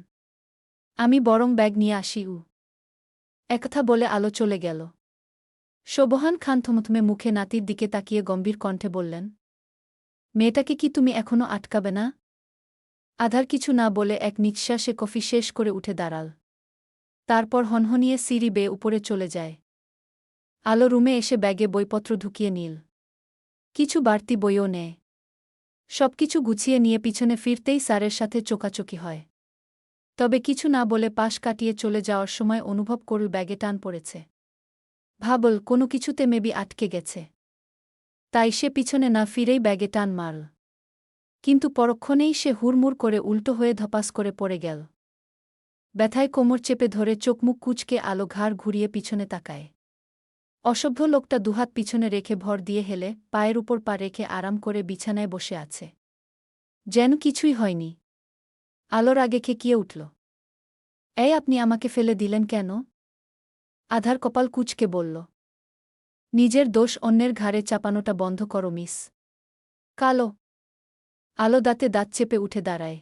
আমি বরং ব্যাগ নিয়ে আসি। একথা বলে আলো চলে গেল। শোভহান খান থমথমে মুখে নাতির দিকে তাকিয়ে গম্ভীর কণ্ঠে বললেন, মেয়েটাকে কি তুমি এখনো আটকাবে না? আধার কিছু না বলে এক নিঃশ্বাসে কফি শেষ করে উঠে দাঁড়াল। তারপর হনহনিয়ে সিঁড়ি বেয়ে উপরে চলে যায়। আলো রুমে এসে ব্যাগে বইপত্র ঢুকিয়ে নিল। কিছু বাড়তি বইও নেয়। সবকিছু গুছিয়ে নিয়ে পিছনে ফিরতেই স্যারের সাথে চোকাচোকি হয়। তবে কিছু না বলে পাশ কাটিয়ে চলে যাওয়ার সময় অনুভব করল ব্যাগে টান পড়েছে। ভাবল কোনো কিছুতে মেবি আটকে গেছে। তাই সে পিছনে না ফিরেই ব্যাগে টান মারল। কিন্তু পরক্ষণেই সে হুড়মুড় করে উল্টো হয়ে ধপাস করে পড়ে গেল। ব্যথায় কোমর চেপে ধরে চোখমুখ কুঁচকে আলো ঘাড় ঘুরিয়ে পিছনে তাকায়। অসভ্য লোকটা দুহাত পিছনে রেখে ভর দিয়ে হেলে পায়ের উপর পা রেখে আরাম করে বিছানায় বসে আছে, যেন কিছুই হয়নি। আলোর আগে খেকিয়ে উঠল। এই আপনি আমাকে ফেলে দিলেন কেন? আধার কপাল কুঁচকে বলল, নিজের দোষ অন্যের ঘাড়ে চাপানোটা বন্ধ করো মিস। কালো। আলো দাঁতে দাঁত চেপে উঠে দাঁড়ায়।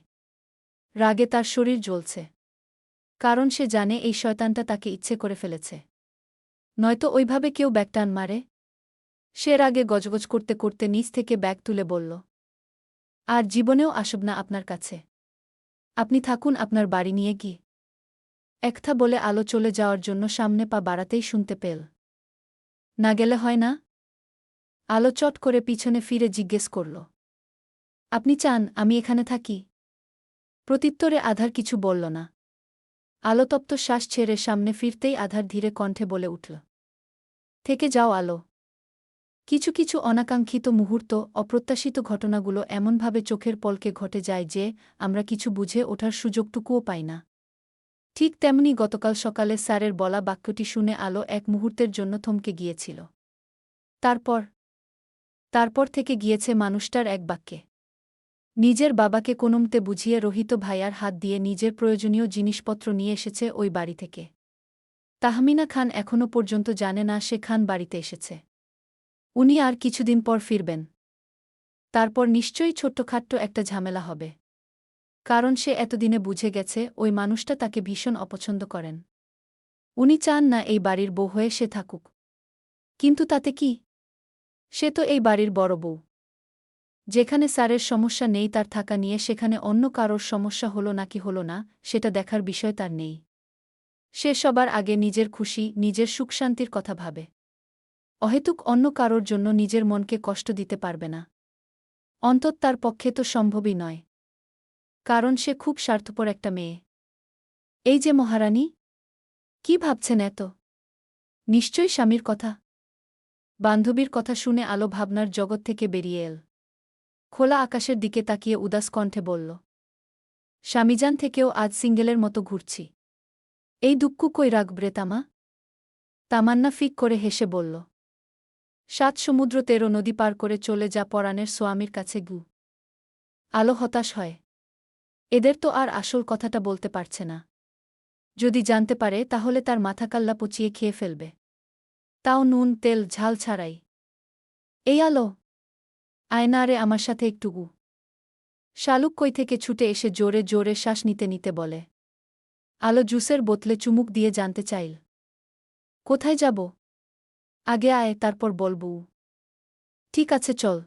রাগে তার শরীর জ্বলছে। কারণ সে জানে এই শয়তানটা তাকে ইচ্ছে করে ফেলেছে। নয়তো ওইভাবে কেউ ব্যাগ টান মারে? সে রাগে গজগজ করতে করতে নিচ থেকে ব্যাগ তুলে বলল, আর জীবনেও আসব না আপনার কাছে। আপনি থাকুন আপনার বাড়ি নিয়ে গিয়ে। একথা বলে আলো চলে যাওয়ার জন্য সামনে পা বাড়াতেই শুনতে পেল, না গেলে হয় না? আলো চট করে পিছনে ফিরে জিজ্ঞেস করল, আপনি চান আমি এখানে থাকি? প্রত্যুত্তরে আধার কিছু বলল না। আলোতপ্ত শ্বাস ছেড়ে সামনে ফিরতেই আধার ধীরে কণ্ঠে বলে উঠল, থেকে যাও আলো। কিছু কিছু অনাকাঙ্ক্ষিত মুহূর্ত, অপ্রত্যাশিত ঘটনাগুলো এমনভাবে চোখের পলকে ঘটে যায় যে আমরা কিছু বুঝে ওঠার সুযোগটুকুও পাই না। ঠিক তেমনি গতকাল সকালে স্যারের বলা বাক্যটি শুনে আলো এক মুহূর্তের জন্য থমকে গিয়েছিল। তারপর থেকে গিয়েছে মানুষটার এক বাক্যে। নিজের বাবাকে কোনোমতে বুঝিয়ে রোহিত ভাইয়ার হাত দিয়ে নিজের প্রয়োজনীয় জিনিসপত্র নিয়ে এসেছে ওই বাড়ি থেকে। তাহমিনা খান এখনও পর্যন্ত জানে না সে খান বাড়িতে এসেছে। উনি আর কিছুদিন পর ফিরবেন। তারপর নিশ্চয়ই ছোট্টখাট্ট একটা ঝামেলা হবে। কারণ সে এতদিনে বুঝে গেছে ওই মানুষটা তাকে ভীষণ অপছন্দ করেন। উনি চান না এই বাড়ির বউ হয়ে সে থাকুক। কিন্তু তাতে কি? সে তো এই বাড়ির বড় বউ। যেখানে স্যারের সমস্যা নেই তার থাকা নিয়ে, সেখানে অন্য কারোর সমস্যা হলো নাকি হলো না সেটা দেখার বিষয় তার নেই। সে সবার আগে নিজের খুশি, নিজের সুখশান্তির কথা ভাবে। অহেতুক অন্য কারোর জন্য নিজের মনকে কষ্ট দিতে পারবে না। অন্তত তার পক্ষে তো সম্ভবই নয়। কারণ সে খুব স্বার্থপর একটা মেয়ে। এই যে মহারানী, কি ভাবছেন এত? নিশ্চয়ই স্বামীর কথা। বান্ধবীর কথা শুনে আলো ভাবনার জগৎ থেকে বেরিয়ে এল। খোলা আকাশের দিকে তাকিয়ে উদাস কণ্ঠে বলল, স্বামীজান থেকেও আজ সিঙ্গেলের মতো ঘুরছি। এই দুঃখ কই রাখবে তামা? তামান্না ফিক করে হেসে বলল, ৭ সমুদ্র ১৩ নদী পার করে চলে যা পরাণের সোয়ামীর কাছে গু। আলো হতাশ হয়। এদের তো আর আসল কথাটা বলতে পারছে না। যদি জানতে পারে তাহলে তার মাথাকাল্লা পচিয়ে খেয়ে ফেলবে। তাও নুন তেল ঝাল ছাড়াই। এই আলো, আয় না রে আমার সাথে একটু গু। শালুক কই থেকে ছুটে এসে জোরে জোরে শ্বাস নিতে নিতে বলে। আলো জুসের বোতলে চুমুক দিয়ে জানতে চাইল, কোথায় যাব? আগে আয়, তারপর বলবু। ঠিক আছে চল।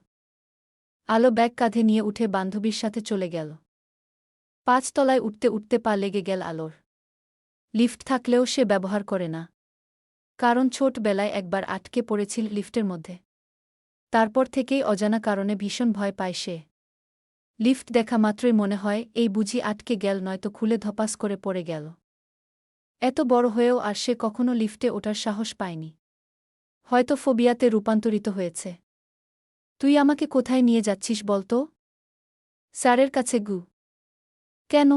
আলো ব্যাগ কাঁধে নিয়ে উঠে বান্ধবীর সাথে চলে গেল। ৫ তলায় উঠতে উঠতে পা লেগে গেল আলোর। লিফট থাকলেও সে ব্যবহার করে না। কারণ ছোটবেলায় একবার আটকে পড়েছিল লিফটের মধ্যে। তারপর থেকেই অজানা কারণে ভীষণ ভয় পায় সে। লিফট দেখা মাত্রই মনে হয় এই বুঝি আটকে গেল, নয়তো খুলে ধপাস করে পড়ে গেল। এত বড় হয়েও আর সে কখনো লিফটে ওঠার সাহস পায়নি। হয়তো ফোবিয়াতে রূপান্তরিত হয়েছে। তুই আমাকে কোথায় নিয়ে যাচ্ছিস বলতো? স্যারের কাছে গু। কেন?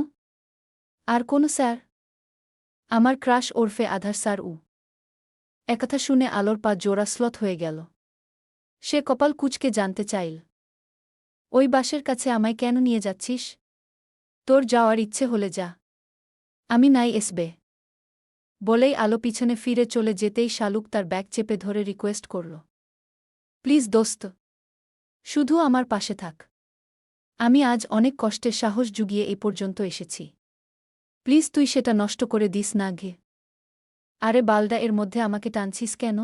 আর কোন স্যার? আমার ক্রাশ ওরফে আধার স্যার উ। একথা শুনে আলোর পা জোড়াস্লথ হয়ে গেল। সে কপাল কুঁচকে জানতে চাইল, ওই বাসের কাছে আমায় কেন নিয়ে যাচ্ছিস? তোর যাওয়ার ইচ্ছে হলে যা, আমি নাই এসবে। বলেই আলো পিছনে ফিরে চলে যেতেই শালুক তার ব্যাগ চেপে ধরে রিকোয়েস্ট করল, প্লিজ দোস্ত, শুধু আমার পাশে থাক। আমি আজ অনেক কষ্টে সাহস জুগিয়ে এই পর্যন্ত এসেছি। প্লিজ তুই সেটা নষ্ট করে দিস না ঘে। আরে বালডা, এর মধ্যে আমাকে টানছিস কেন?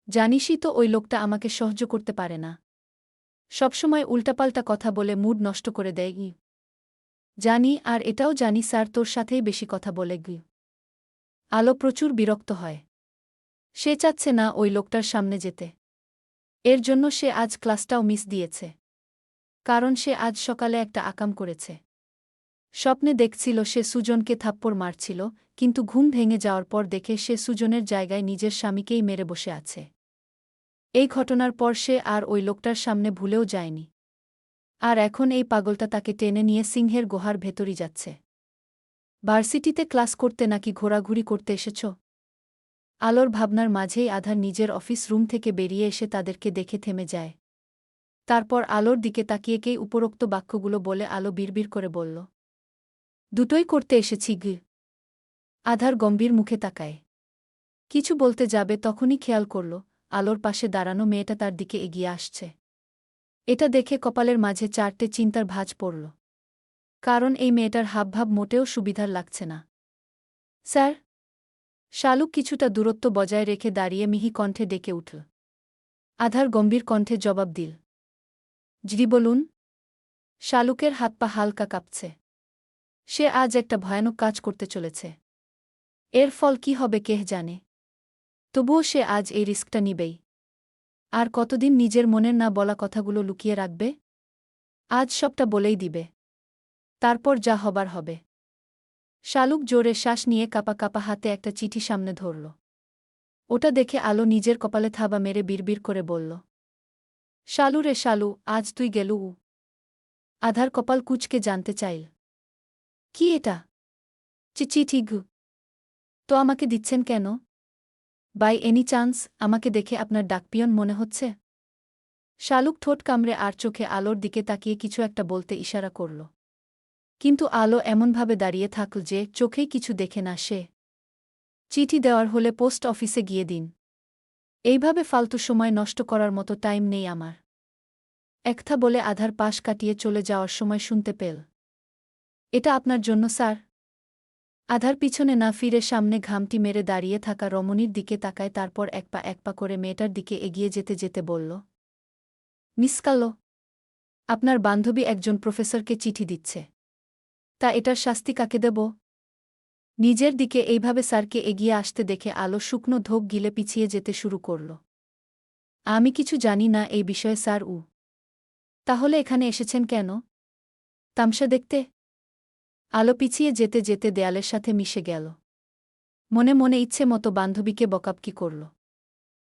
জানিসই তো ওই লোকটা আমাকে সহ্য করতে পারে না। সবসময় উল্টাপাল্টা কথা বলে মুড নষ্ট করে দেয়। জানি, আর এটাও জানি স্যার তোর সাথেই বেশি কথা বলে গি। আলো প্রচুর বিরক্ত হয়। সে চাচ্ছে না ওই লোকটার সামনে যেতে। এর জন্য সে আজ ক্লাসটাও মিস দিয়েছে। কারণ সে আজ সকালে একটা আকাম করেছে। স্বপ্নে দেখছিল সে সুজনকে থাপ্পড় মারছিল, কিন্তু ঘুম ভেঙে যাওয়ার পর দেখে সে সুজনের জায়গায় নিজের স্বামীকেই মেরে বসে আছে। এই ঘটনার পর সে আর ওই লোকটার সামনে ভুলেও যায়নি। আর এখন এই পাগলটা তাকে টেনে নিয়ে সিংহের গুহার ভেতরই যাচ্ছে। ভার্সিটিতে ক্লাস করতে নাকি ঘোরাঘুরি করতে এসেছ? আলোর ভাবনার মাঝেই আধার নিজের অফিস রুম থেকে বেরিয়ে এসে তাদেরকে দেখে থেমে যায়। তারপর আলোর দিকে তাকিয়েকেই উপরোক্ত বাক্যগুলো বলে আলো বিড়বিড় করে বলল, দুটোই করতে এসেছি গি। আধার গম্ভীর মুখে তাকায়। কিছু বলতে যাবে তখনই খেয়াল করল আলোর পাশে দাঁড়ানো মেয়েটা তার দিকে এগিয়ে আসছে। এটা দেখে কপালের মাঝে 4টে চিন্তার ভাঁজ পড়ল। কারণ এই মেয়েটার হাবভাব মোটেও সুবিধার লাগছে না। স্যার? শালুক কিছুটা দূরত্ব বজায় রেখে দাঁড়িয়ে মিহি কণ্ঠে ডেকে উঠল। আধার গম্ভীর কণ্ঠে জবাব দিল, জি বলুন। শালুকের হাত পা হালকা কাঁপছে। সে আজ একটা ভয়ানক কাজ করতে চলেছে। এর ফল কি হবে কে জানে। তবুও সে আজ এই রিস্কটা নিবেই। আর কতদিন নিজের মনের না বলা কথাগুলো লুকিয়ে রাখবে? আজ সবটা বলেই দিবে। তারপর যা হবার হবে। শালুক জোরে শ্বাস নিয়ে কাপা কাপা হাতে একটা চিঠি সামনে ধরল। ওটা দেখে আলো নিজের কপালে থাবা মেরে বিড়বিড় করে বলল, শালু রে শালু, আজ তুই গেলু। আধার কপাল কুঁচকে জানতে চাইল, কি এটা? চিঠি গু। তো আমাকে দিচ্ছেন কেন? বাই এনি চান্স আমাকে দেখে আপনার ডাকপিয়ন মনে হচ্ছে? শালুক ঠোঁট কামড়ে আর চোখে আলোর দিকে তাকিয়ে কিছু একটা বলতে ইশারা করল। কিন্তু আলো এমনভাবে দাঁড়িয়ে থাকল যে চোখেই কিছু দেখে না সে। চিঠি দেওয়ার হলে পোস্ট অফিসে গিয়ে দিন। এইভাবে ফালতু সময় নষ্ট করার মতো টাইম নেই আমার। একথা বলে আধার পাশ কাটিয়ে চলে যাওয়ার সময় শুনতে পেল। এটা আপনার জন্য স্যার। আধার পিছনে না ফিরে সামনে ঘামটি মেরে দাঁড়িয়ে থাকা রমণীর দিকে তাকায়, তারপর এক পা করে মেয়েটার দিকে এগিয়ে যেতে যেতে বলল, মিস কালো, আপনার বান্ধবী একজন প্রফেসরকে চিঠি দিচ্ছে। তা এটার শাস্তি কাকে দেব? নিজের দিকে এইভাবে স্যারকে এগিয়ে আসতে দেখে আলো শুকনো ঢোক গিলে পিছিয়ে যেতে শুরু করল। আমি কিছু জানি না এই বিষয়ে স্যার। তাহলে এখানে এসেছেন কেন? তামসা দেখতে? আলো পিছিয়ে যেতে যেতে দেয়ালের সাথে মিশে গেল। মনে মনে ইচ্ছে মতো বান্ধবীকে বকাবকি করল।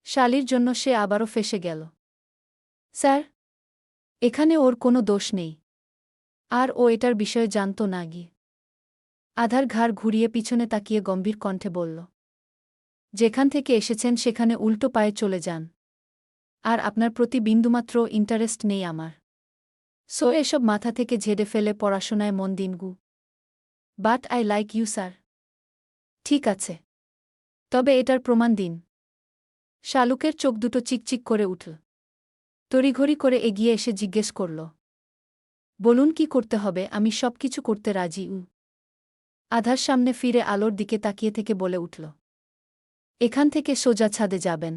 শালির জন্য সে আবারও ফেঁসে গেল। স্যার, এখানে ওর কোনো দোষ নেই। আর ও এটার বিষয়ে জানত না গিয়ে। আধার ঘাড় ঘুরিয়ে পিছনে তাকিয়ে গম্ভীর কণ্ঠে বলল, যেখান থেকে এসেছেন সেখানে উল্টো পায়ে চলে যান। আর আপনার প্রতি বিন্দুমাত্র ইন্টারেস্ট নেই আমার। সো এসব মাথা থেকে ঝেড়ে ফেলে পড়াশোনায় মন দিন গু। But I like you sir. ঠিক আছে, তবে এটার প্রমাণ দিন। শালুকের চোখ দুটো চিকচিক করে উঠল। তড়িঘড়ি করে এগিয়ে এসে জিজ্ঞেস করল, বলুন কি করতে হবে? আমি সব কিছু করতে রাজি। আধার সামনে ফিরে আলোর দিকে তাকিয়ে থেকে বলে উঠল, এখান থেকে সোজা ছাদে যাবেন।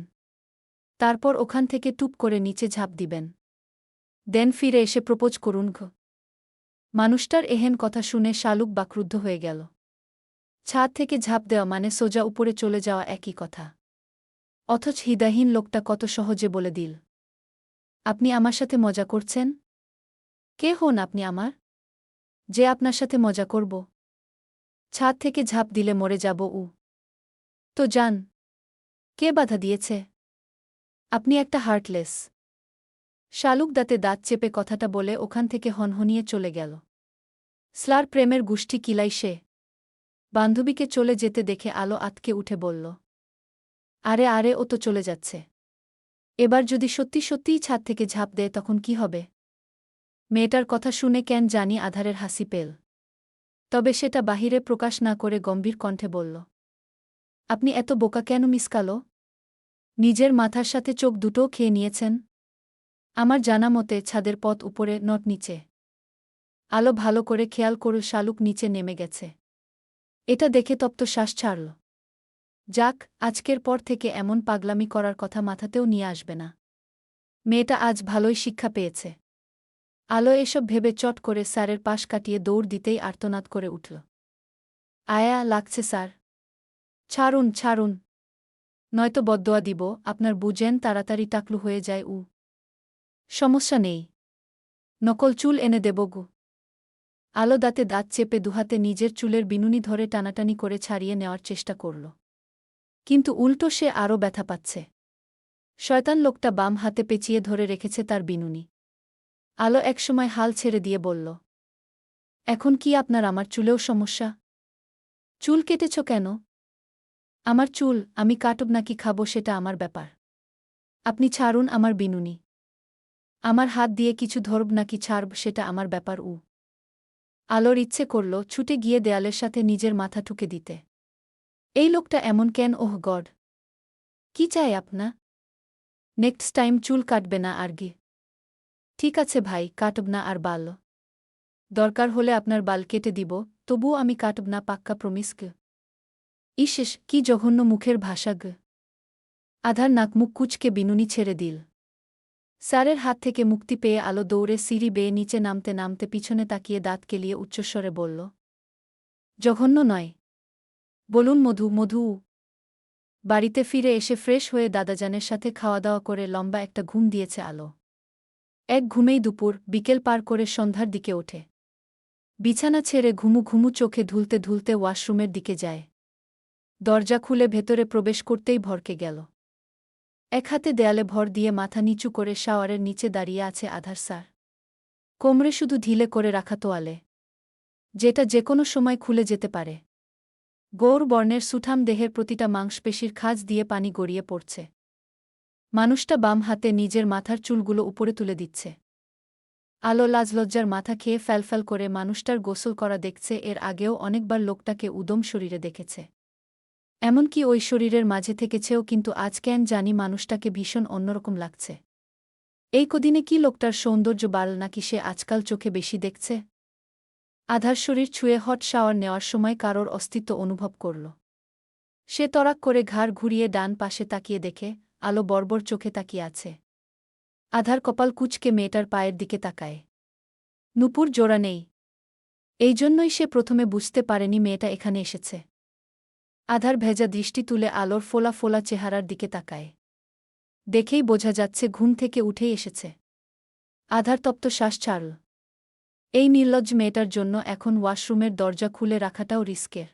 তারপর ওখান থেকে টুপ করে নিচে ঝাঁপ দিবেন। দেন ফিরে এসে প্রপোজ করুন। মানুষটার এহেন কথা শুনে শালুক বাকরুদ্ধ হয়ে গেল। ছাদ থেকে ঝাঁপ দেওয়া মানে সোজা উপরে চলে যাওয়া একই কথা। অথচ হৃদয়হীন লোকটা কত সহজে বলে দিল, আপনি আমার সাথে মজা করছেন? কে হন আপনি আমার, যে আপনার সাথে মজা করব? ছাদ থেকে ঝাঁপ দিলে মরে যাব। তো যান। কে বাধা দিয়েছে? আপনি একটা হার্টলেস। শালুক দাঁতে দাঁত চেপে কথাটা বলে ওখান থেকে হনহনিয়ে চলে গেল। স্লার প্রেমের গুষ্টি কিলাই সে। বান্ধবীকে চলে যেতে দেখে আলো আতকে উঠে বলল, আরে আরে, ও তো চলে যাচ্ছে। এবার যদি সত্যি সত্যিই ছাদ থেকে ঝাঁপ দেয় তখন কি হবে? মেয়েটার কথা শুনে কেন জানি আধারের হাসি পেল। তবে সেটা বাহিরে প্রকাশ না করে গম্ভীর কণ্ঠে বলল, আপনি এত বোকা কেন মিস কালো? নিজের মাথার সাথে চোখ দুটোও খেয়ে নিয়েছেন? আমার জানা মতে ছাদের পথ উপরে, নট নিচে। আলো ভালো করে খেয়াল করল শালুক নিচে নেমে গেছে। এটা দেখে তপ্ত শ্বাস ছাড়ল। যাক, আজকের পর থেকে এমন পাগলামি করার কথা মাথাতেও নিয়ে আসবে না। মেয়েটা আজ ভালোই শিক্ষা পেয়েছে। আলো এসব ভেবে চট করে স্যারের পাশ কাটিয়ে দৌড় দিতেই আর্তনাদ করে উঠল, আয়া লাগছে স্যার, ছাড়ুন ছাড়ুন, নয়তো বদদোয়া দিব। আপনার বুঝেন তাড়াতাড়ি টাকলু হয়ে যায়। সমস্যা নেই, নকল চুল এনে দেব গু। আলো দাঁতে দাঁত চেপে দুহাতে নিজের চুলের বিনুনি ধরে টানাটানি করে ছাড়িয়ে নেওয়ার চেষ্টা করল। কিন্তু উল্টো সে আরও ব্যথা পাচ্ছে। শয়তান লোকটা বাম হাতে পেঁচিয়ে ধরে রেখেছে তার বিনুনি। আলো একসময় হাল ছেড়ে দিয়ে বলল, এখন কি আপনার আমার চুলেও সমস্যা? চুল কেটেছ কেন? আমার চুল আমি কাটব নাকি খাবো সেটা আমার ব্যাপার। আপনি ছাড়ুন আমার বিনুনি। আমার হাত দিয়ে কিছু ধরব নাকি ছাড়ব সেটা আমার ব্যাপার। আলোর ইচ্ছে করল ছুটে গিয়ে দেয়ালের সাথে নিজের মাথা ঠুকে দিতে। এই লোকটা এমন কেন? ওহ গড, কি চাই আপনা? নেক্সট টাইম চুল কাটবে না আর গি? ঠিক আছে ভাই, কাটব না আর বাল। দরকার হলে আপনার বাল কেটে দিব, তবুও আমি কাটব না, পাক্কা প্রমিস গ। ইশেষ, কি জঘন্য মুখের ভাষা গ। আধার নাকমুখ কুচকে বিনুনি ছেড়ে দিল। স্যারের হাত থেকে মুক্তি পেয়ে আলো দৌড়ে সিঁড়ি বেয়ে নিচে নামতে নামতে পিছনে তাকিয়ে দাঁত কেলিয়ে উচ্চস্বরে বলল, জঘন্য নয়। বলুন মধু মধু। বাড়িতে ফিরে এসে ফ্রেশ হয়ে দাদাজানের সাথে খাওয়া দাওয়া করে লম্বা একটা ঘুম দিয়েছে আলো। এক ঘুমেই দুপুর বিকেল পার করে সন্ধ্যার দিকে ওঠে। বিছানা ছেড়ে ঘুমু ঘুমু চোখে ঢুলতে ঢুলতে ওয়াশরুমের দিকে যায়। দরজা খুলে ভেতরে প্রবেশ করতেই ভরকে গেল। এক হাতে দেয়ালে ভর দিয়ে মাথা নিচু করে শাওয়ারের নিচে দাঁড়িয়ে আছে আধার স্যার। কোমরে শুধু ঢিলে করে রাখা তোয়ালে, যেটা যে কোনো সময় খুলে যেতে পারে। গৌর বর্ণের সুঠাম দেহের প্রতিটা মাংসপেশির খাঁজ দিয়ে পানি গড়িয়ে পড়ছে। মানুষটা বাম হাতে নিজের মাথার চুলগুলো উপরে তুলে দিচ্ছে। আলো লাজলজ্জার মাথা খেয়ে ফ্যালফ্যাল করে মানুষটার গোসল করা দেখছে। এর আগেও অনেকবার লোকটাকে উদম শরীরে দেখেছে, এমনকি ওই শরীরের মাঝে থেকেছেও, কিন্তু আজ কেন জানি মানুষটাকে ভীষণ অন্যরকম লাগছে। এই কদিনে কি লোকটার সৌন্দর্য বাড়ল নাকি সে আজকাল চোখে বেশি দেখছে? আধার শরীর ছুঁয়ে হট শাওয়ার নেওয়ার সময় কারোর অস্তিত্ব অনুভব করল। সে তড়াক করে ঘাড় ঘুরিয়ে ডান পাশে তাকিয়ে দেখে আলো বর্বর চোখে তাকিয়ে আছে। আধার কপাল কুঁচকে মেয়েটার পায়ের দিকে তাকায়। নূপুর জোড়া নেই। এই জন্যই সে প্রথমে বুঝতে পারেনি মেয়েটা এখানে এসেছে। আধার ভেজা দৃষ্টি তুলে আলোর ফোলা ফোলা চেহারার দিকে তাকায়। দেখেই বোঝা যাচ্ছে ঘুম থেকে উঠেই এসেছে। আধার তপ্ত শ্বাস ছাড়ল। এই নির্লজ্জ মেয়েটার জন্য এখন ওয়াশরুমের দরজা খুলে রাখাটাও রিস্কের।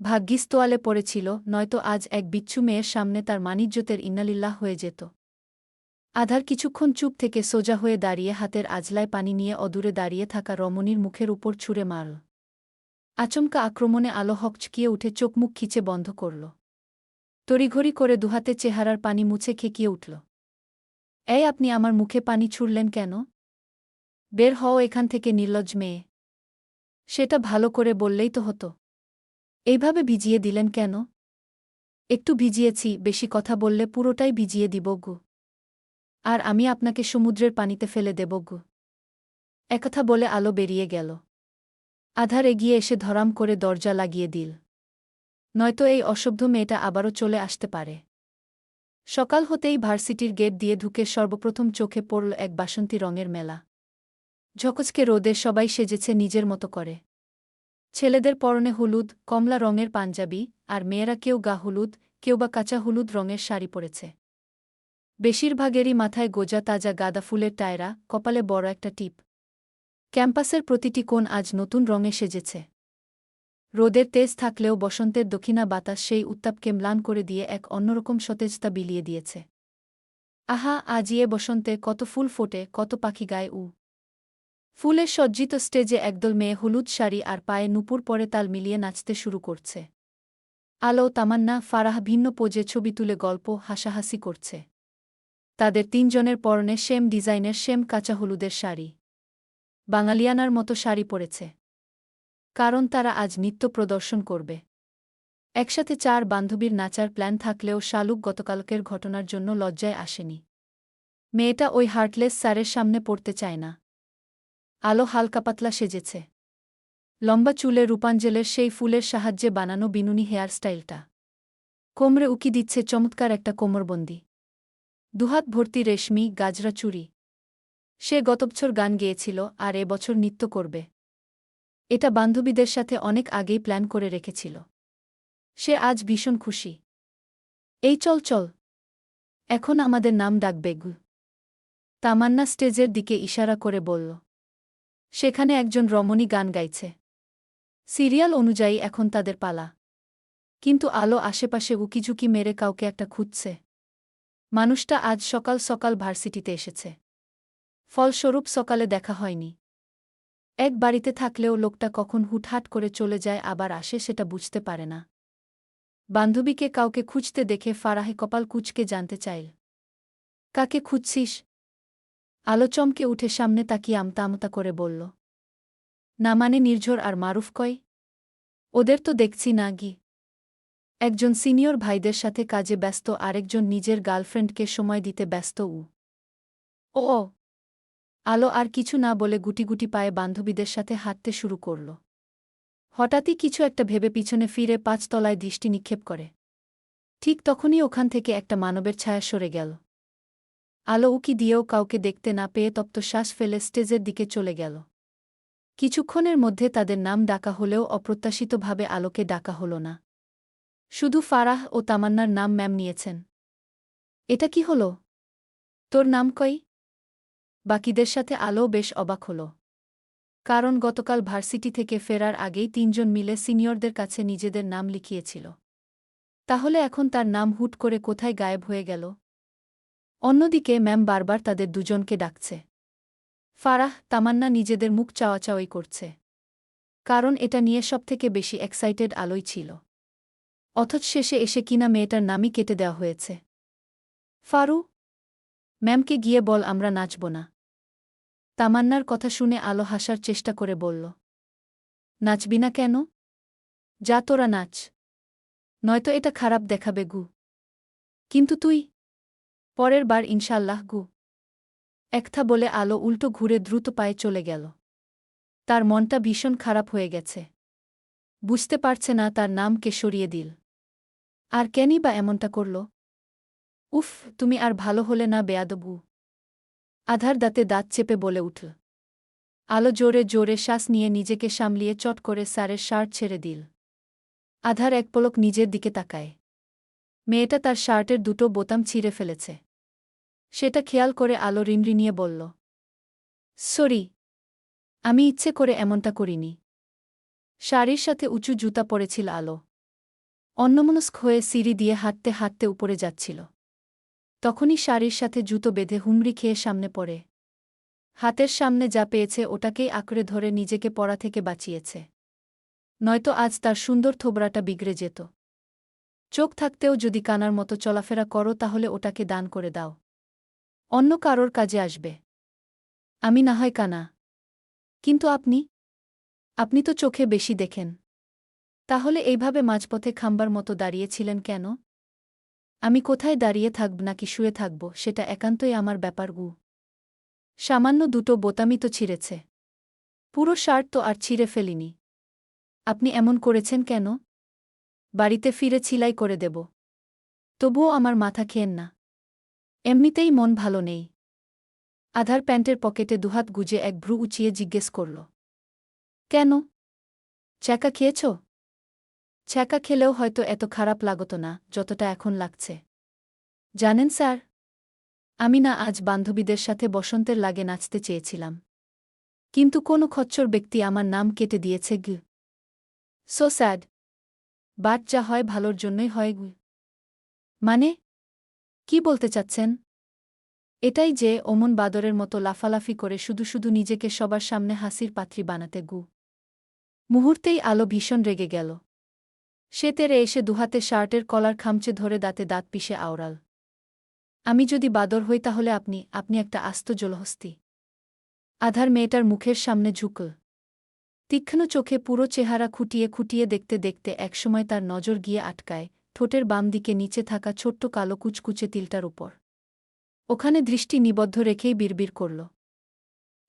ভাগ্যিস তোয়ালে পড়েছিল, নয়তো আজ এক বিচ্ছু মেয়ের সামনে তার মানিজ্যতের ইন্নালিল্লাহ হয়ে যেত। আধার কিছুক্ষণ চুপ থেকে সোজা হয়ে দাঁড়িয়ে হাতের আজলায় পানি নিয়ে অদূরে দাঁড়িয়ে থাকা রমণীর মুখের উপর ছুঁড়ে মারল। আচমকা আক্রমণে আলো হকচকিয়ে উঠে চোখমুখ খিচে বন্ধ করল। তড়িঘড়ি করে দুহাতে চেহারার পানি মুছে খেকিয়ে উঠল। এই, আপনি আমার মুখে পানি ছুড়লেন কেন? বের হও এখান থেকে নির্লজ্জ মেয়ে। সেটা ভালো করে বললেই তো হতো। এইভাবে ভিজিয়ে দিলেন কেন? একটু ভিজিয়েছি, বেশি কথা বললে পুরোটাই ভিজিয়ে দিব গু। আর আমি আপনাকে সমুদ্রের পানিতে ফেলে দেব গু। একথা বলে আলো বেরিয়ে গেল। আধার এগিয়ে এসে ধরাম করে দরজা লাগিয়ে দিল। নয়তো এই অসভ্য মেয়েটা আবারও চলে আসতে পারে। সকাল হতেই ভার্সিটির গেট দিয়ে ঢুকে সর্বপ্রথম চোখে পড়ল এক বাসন্তী রঙের মেলা। ঝকঝকে রোদে সবাই সেজেছে নিজের মতো করে। ছেলেদের পরনে হলুদ কমলা রঙের পাঞ্জাবি, আর মেয়েরা কেউ গা হলুদ, কেউ বা কাঁচা হলুদ রঙের শাড়ি পরেছে। বেশিরভাগেরই মাথায় গোজা তাজা গাঁদা ফুলের টায়রা, কপালে বড় একটা টিপ। ক্যাম্পাসের প্রতিটি কোণ আজ নতুন রঙে সেজেছে। রোদের তেজ থাকলেও বসন্তের দক্ষিণা বাতাস সেই উত্তাপকে ম্লান করে দিয়ে এক অন্যরকম সতেজতা বিলিয়ে দিয়েছে। আহা, আজিয়ে বসন্তে কত ফুল ফোটে, কত পাখি গায় উ। ফুলে সজ্জিত স্টেজে একদল মেয়ে হলুদ শাড়ি আর পায়ে নূপুর পরে তাল মিলিয়ে নাচতে শুরু করছে। আলো, তামান্না, ফারাহ ভিন্ন পোজে ছবি তুলে গল্প হাসাহাসি করছে। তাদের তিনজনের পরনে সেম ডিজাইনের সেম কাঁচা হলুদের শাড়ি। বাঙালিয়ানার মতো শাড়ি পরেছে। কারণ তারা আজ নৃত্য প্রদর্শন করবে। একসাথে 4 বান্ধবীর নাচার প্ল্যান থাকলেও শালুক গতকালকের ঘটনার জন্য লজ্জায় আসেনি। মেয়েটা ওই হার্টলেস স্যারের সামনে পড়তে চায় না। আলো হালকা পাতলা সেজেছে। লম্বা চুলে রূপাঞ্জলের সেই ফুলের সাহায্যে বানানো বিনুনি হেয়ার স্টাইলটা। কোমরে উকি দিচ্ছে চমৎকার একটা কোমরবন্দি। দুহাত ভর্তি রেশমি গাজরা চুড়ি। সে গতবছর গান গেয়েছিল আর এবছর নৃত্য করবে। এটা বান্ধবীদের সাথে অনেক আগেই প্ল্যান করে রেখেছিল। সে আজ ভীষণ খুশি। এই চল চল, এখন আমাদের নাম ডাকবে গু। তামান্না স্টেজের দিকে ইশারা করে বলল। সেখানে একজন রমণী গান গাইছে। সিরিয়াল অনুযায়ী এখন তাদের পালা। কিন্তু আলো আশেপাশে উকিঝুঁকি মেরে কাউকে একটা খুঁজছে। মানুষটা আজ সকাল সকাল ভার্সিটিতে এসেছে। ফলস্বরূপ সকালে দেখা হয়নি। এক বাড়িতে থাকলেও লোকটা কখন হুটহাট করে চলে যায় আবার আসে সেটা বুঝতে পারে না। বান্ধবীকে কাউকে খুঁজতে দেখে ফারাহে কপাল কুঁচকে জানতে চাইল। কাকে খুঁজছিস? আলো চমকে উঠে সামনে তাকিয়ে আমতা আমতা করে বলল। না মানে নির্ঝর আর মারুফ কই? ওদের তো দেখছি না গি। একজন সিনিয়র ভাইদের সাথে কাজে ব্যস্ত, আরেকজন নিজের গার্লফ্রেন্ডকে সময় দিতে ব্যস্ত। ও। আলো আর কিছু না বলে গুটি গুটি পায়ে বান্ধবীদের সাথে হাঁটতে শুরু করল। হঠাৎই কিছু একটা ভেবে পিছনে ফিরে 5 তলায় দৃষ্টি নিক্ষেপ করে। ঠিক তখনই ওখান থেকে একটা মানবের ছায়া সরে গেল। আলো উকি দিয়েও কাউকে দেখতে না পেয়ে তপ্ত শ্বাস ফেলে স্টেজের দিকে চলে গেল। কিছুক্ষণের মধ্যে তাদের নাম ডাকা হলেও অপ্রত্যাশিতভাবে আলোকে ডাকা হল না। শুধু ফারাহ ও তামান্নার নাম ম্যাম নিয়েছেন। এটা কি হলো? তোর নাম কই? বাকিদের সাথে আলো বেশ অবাক হল। কারণ গতকাল ভার্সিটি থেকে ফেরার আগেই 3 জন মিলে সিনিয়রদের কাছে নিজেদের নাম লিখিয়েছিল। তাহলে এখন তার নাম হুট করে কোথায় গায়েব হয়ে গেল? অন্যদিকে ম্যাম বারবার তাদের দুজনকে ডাকছে। ফারাহ, তামান্না নিজেদের মুখ চাওয়াচাওয়ি করছে। কারণ এটা নিয়ে সবথেকে বেশি এক্সাইটেড আলোই ছিল। অথচ শেষে এসে কিনা মেয়েটার নামই কেটে দেওয়া হয়েছে। ফারু, ম্যামকে গিয়ে বল আমরা নাচব না। তামান্নার কথা শুনে আলো হাসার চেষ্টা করে বলল, নাচবি না কেন? যা তোরা নাচ, নয়তো এটা খারাপ দেখাবে গু। কিন্তু তুই? পরের বার ইনশাল্লাহ গু। একথা বলে আলো উল্টো ঘুরে দ্রুত পায়ে চলে গেল। তার মনটা ভীষণ খারাপ হয়ে গেছে। বুঝতে পারছে না তার নাম কে সরিয়ে দিল। আর কেনই বা এমনটা করল? উফ, তুমি আর ভালো হলে না বেয়াদবু। আধার দাঁতে দাঁত চেপে বলে উঠল। আলো জোরে জোরে শ্বাস নিয়ে নিজেকে সামলিয়ে চট করে স্যারের শার্ট ছেড়ে দিল। আধার এক পলক নিজের দিকে তাকায়। মেয়েটা তার শার্টের দুটো বোতাম ছিঁড়ে ফেলেছে। সেটা খেয়াল করে আলো রিনরিনিয়ে বলল, সরি, আমি ইচ্ছে করে এমনটা করিনি। শাড়ির সাথে উঁচু জুতা পরেছিল আলো। অন্যমনস্ক হয়ে সিঁড়ি দিয়ে হাঁটতে হাঁটতে উপরে যাচ্ছিল। তখনই শাড়ির সাথে জুতো বেঁধে হুমড়ি খেয়ে সামনে পড়ে। হাতের সামনে যা পেয়েছে ওটাকেই আঁকড়ে ধরে নিজেকে পড়া থেকে বাঁচিয়েছে। নয়তো আজ তার সুন্দর থোবরাটা বিগড়ে যেত। চোখ থাকতেও যদি কানার মতো চলাফেরা করো তাহলে ওটাকে দান করে দাও। অন্য কারোর কাজে আসবে। আমি না হয় কানা, কিন্তু আপনি? আপনি তো চোখে বেশি দেখেন। তাহলে এইভাবে মাঝপথে খাম্বার মতো দাঁড়িয়েছিলেন কেন? আমি কোথায় দাঁড়িয়ে থাকব নাকি শুয়ে থাকব সেটা একান্তই আমার ব্যাপার গু। সামান্য দুটো বোতামই তো ছিঁড়েছে। পুরো শার্ট তো আর ছিঁড়ে ফেলিনি। আপনি এমন করেছেন কেন? বাড়িতে ফিরে ছিলাই করে দেব। তবুও আমার মাথা খেয়েন না। এমনিতেই মন ভালো নেই। আধার প্যান্টের পকেটে দুহাত গুজে এক ভ্রু উঁচিয়ে জিজ্ঞেস করল, কেন? ছ্যাঁকা খেয়েছ? ছ্যাঁকা খেলেও হয়তো এত খারাপ লাগত না যতটা এখন লাগছে। জানেন স্যার, আমি না আজ বান্ধবীদের সাথে বসন্তের লাগে নাচতে চেয়েছিলাম। কিন্তু কোনো খচ্চর ব্যক্তি আমার নাম কেটে দিয়েছে গু। So sad. বাট যা হয় ভালোর জন্যই হয় গু। মানে? কি বলতে চাচ্ছেন? এটাই যে অমন বাদরের মতো লাফালাফি করে শুধু শুধু নিজেকে সবার সামনে হাসির পাত্রী বানাতে গু। মুহূর্তেই আলো ভীষণ রেগে গেল। সে তেরে এসে দুহাতে শার্টের কলার খামচে ধরে দাঁতে দাঁত পিষে আওড়াল। আমি যদি বাদর হই তাহলে আপনি একটা আস্ত জলহস্তি। আধার মেয়েটার মুখের সামনে ঝুঁকল। তীক্ষ্ণ চোখে পুরো চেহারা খুঁটিয়ে খুঁটিয়ে দেখতে দেখতে একসময় তার নজর গিয়ে আটকায় ঠোঁটের বাম দিকে নিচে থাকা ছোট্ট কালো কুচকুচে তিলটার উপর। ওখানে দৃষ্টি নিবদ্ধ রেখেই বিড়বিড় করল,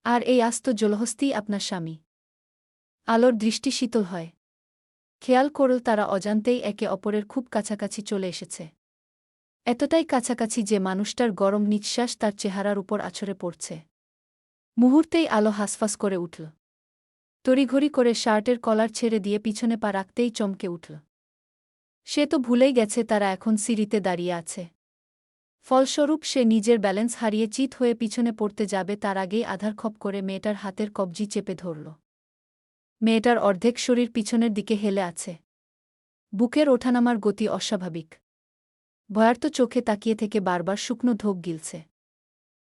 আর এই আস্ত জলহস্তিই আপনার স্বামী। আলোর দৃষ্টি শীতল হয়। খেয়াল করল তারা অজান্তেই একে অপরের খুব কাছাকাছি চলে এসেছে। এতটাই কাছাকাছি যে মানুষটার গরম নিঃশ্বাস তার চেহারার উপর আছড়ে পড়ছে। মুহূর্তেই আলো হাসফাস করে উঠল। তড়িঘড়ি করে শার্টের কলার ছেড়ে দিয়ে পিছনে পা রাখতেই চমকে উঠল। সে তো ভুলেই গেছে তারা এখন সিঁড়িতে দাঁড়িয়ে আছে। ফলস্বরূপ সে নিজের ব্যালেন্স হারিয়ে চিত হয়ে পিছনে পড়তে যাবে তার আগেই আধার খপ করে মেয়েটার হাতের কবজি চেপে ধরল। মেয়েটার অর্ধেক শরীর পিছনের দিকে হেলে আছে। বুকের ওঠানামার গতি অস্বাভাবিক। ভয়ার্ত চোখে তাকিয়ে থেকে বারবার শুকনো ঢোক গিলছে।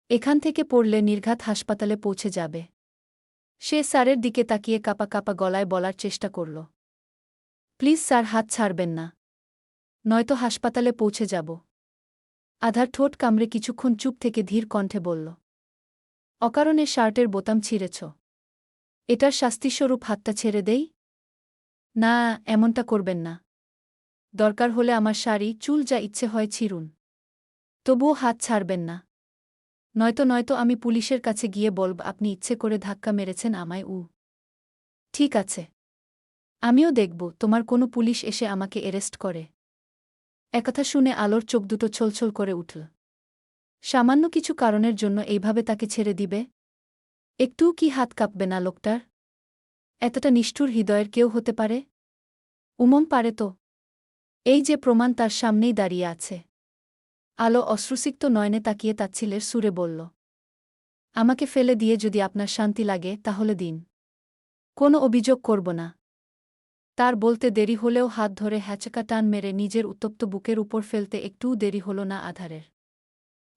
এখান থেকে পড়লে নির্ঘাত হাসপাতালে পৌঁছে যাবে। সে স্যারের দিকে তাকিয়ে কাপা কাপা গলায় বলার চেষ্টা করল, প্লিজ স্যার, হাত ছাড়বেন না, নয়তো হাসপাতালে পৌঁছে যাব। আধার ঠোঁট কামড়ে কিছুক্ষণ চুপ থেকে ধীর কণ্ঠে বলল, অকারণে শার্টের বোতাম ছিঁড়েছ। এটার শাস্তিস্বরূপ হাতটা ছেড়ে দেই? না, এমনটা করবেন না। দরকার হলে আমার শাড়ি, চুল যা ইচ্ছে হয় ছিঁড়ুন। তবুও হাত ছাড়বেন না। নয়তো আমি পুলিশের কাছে গিয়ে বলব আপনি ইচ্ছে করে ধাক্কা মেরেছেন আমায়। ঠিক আছে, আমিও দেখব তোমার কোনো পুলিশ এসে আমাকে অ্যারেস্ট করে। একথা শুনে আলোর চোখ দুটো ছলছল করে উঠল। সামান্য কিছু কারণের জন্য এইভাবে তাকে ছেড়ে দিবে? একটুও কি হাত কাঁপবে না লোকটার? এতটা নিষ্ঠুর হৃদয়ের কেউ হতে পারে? পারে তো। এই যে প্রমাণ তার সামনেই দাঁড়িয়ে আছে। আলো অশ্রুসিক্ত নয়নে তাকিয়ে তাচ্ছিলের সুরে বলল, আমাকে ফেলে দিয়ে যদি আপনার শান্তি লাগে তাহলে দিন। কোনো অভিযোগ করব না। তার বলতে দেরি হলেও হাত ধরে হ্যাচকা টান মেরে নিজের উত্তপ্ত বুকের উপর ফেলতে একটুও দেরি হল না আধারের।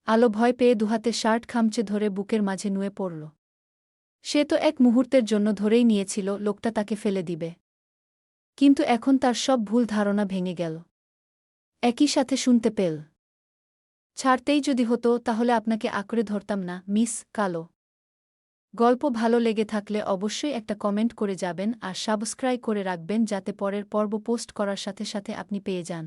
আলো ভয় পেয়ে দুহাতে শার্ট খামচে ধরে বুকের মাঝে নুয়ে পড়ল। সে তো এক মুহূর্তের জন্য ধরেই নিয়েছিল লোকটা তাকে ফেলে দিবে। কিন্তু এখন তার সব ভুল ধারণা ভেঙে গেল। একই সাথে শুনতে পেল, ছাড়তেই যদি হতো তাহলে আপনাকে আঁকড়ে ধরতাম না, মিস কালো। গল্প ভালো লেগে থাকলে অবশ্যই একটা কমেন্ট করে যাবেন আর সাবস্ক্রাইব করে রাখবেন যাতে পরের পর্ব পোস্ট করার সাথে সাথে আপনি পেয়ে যান।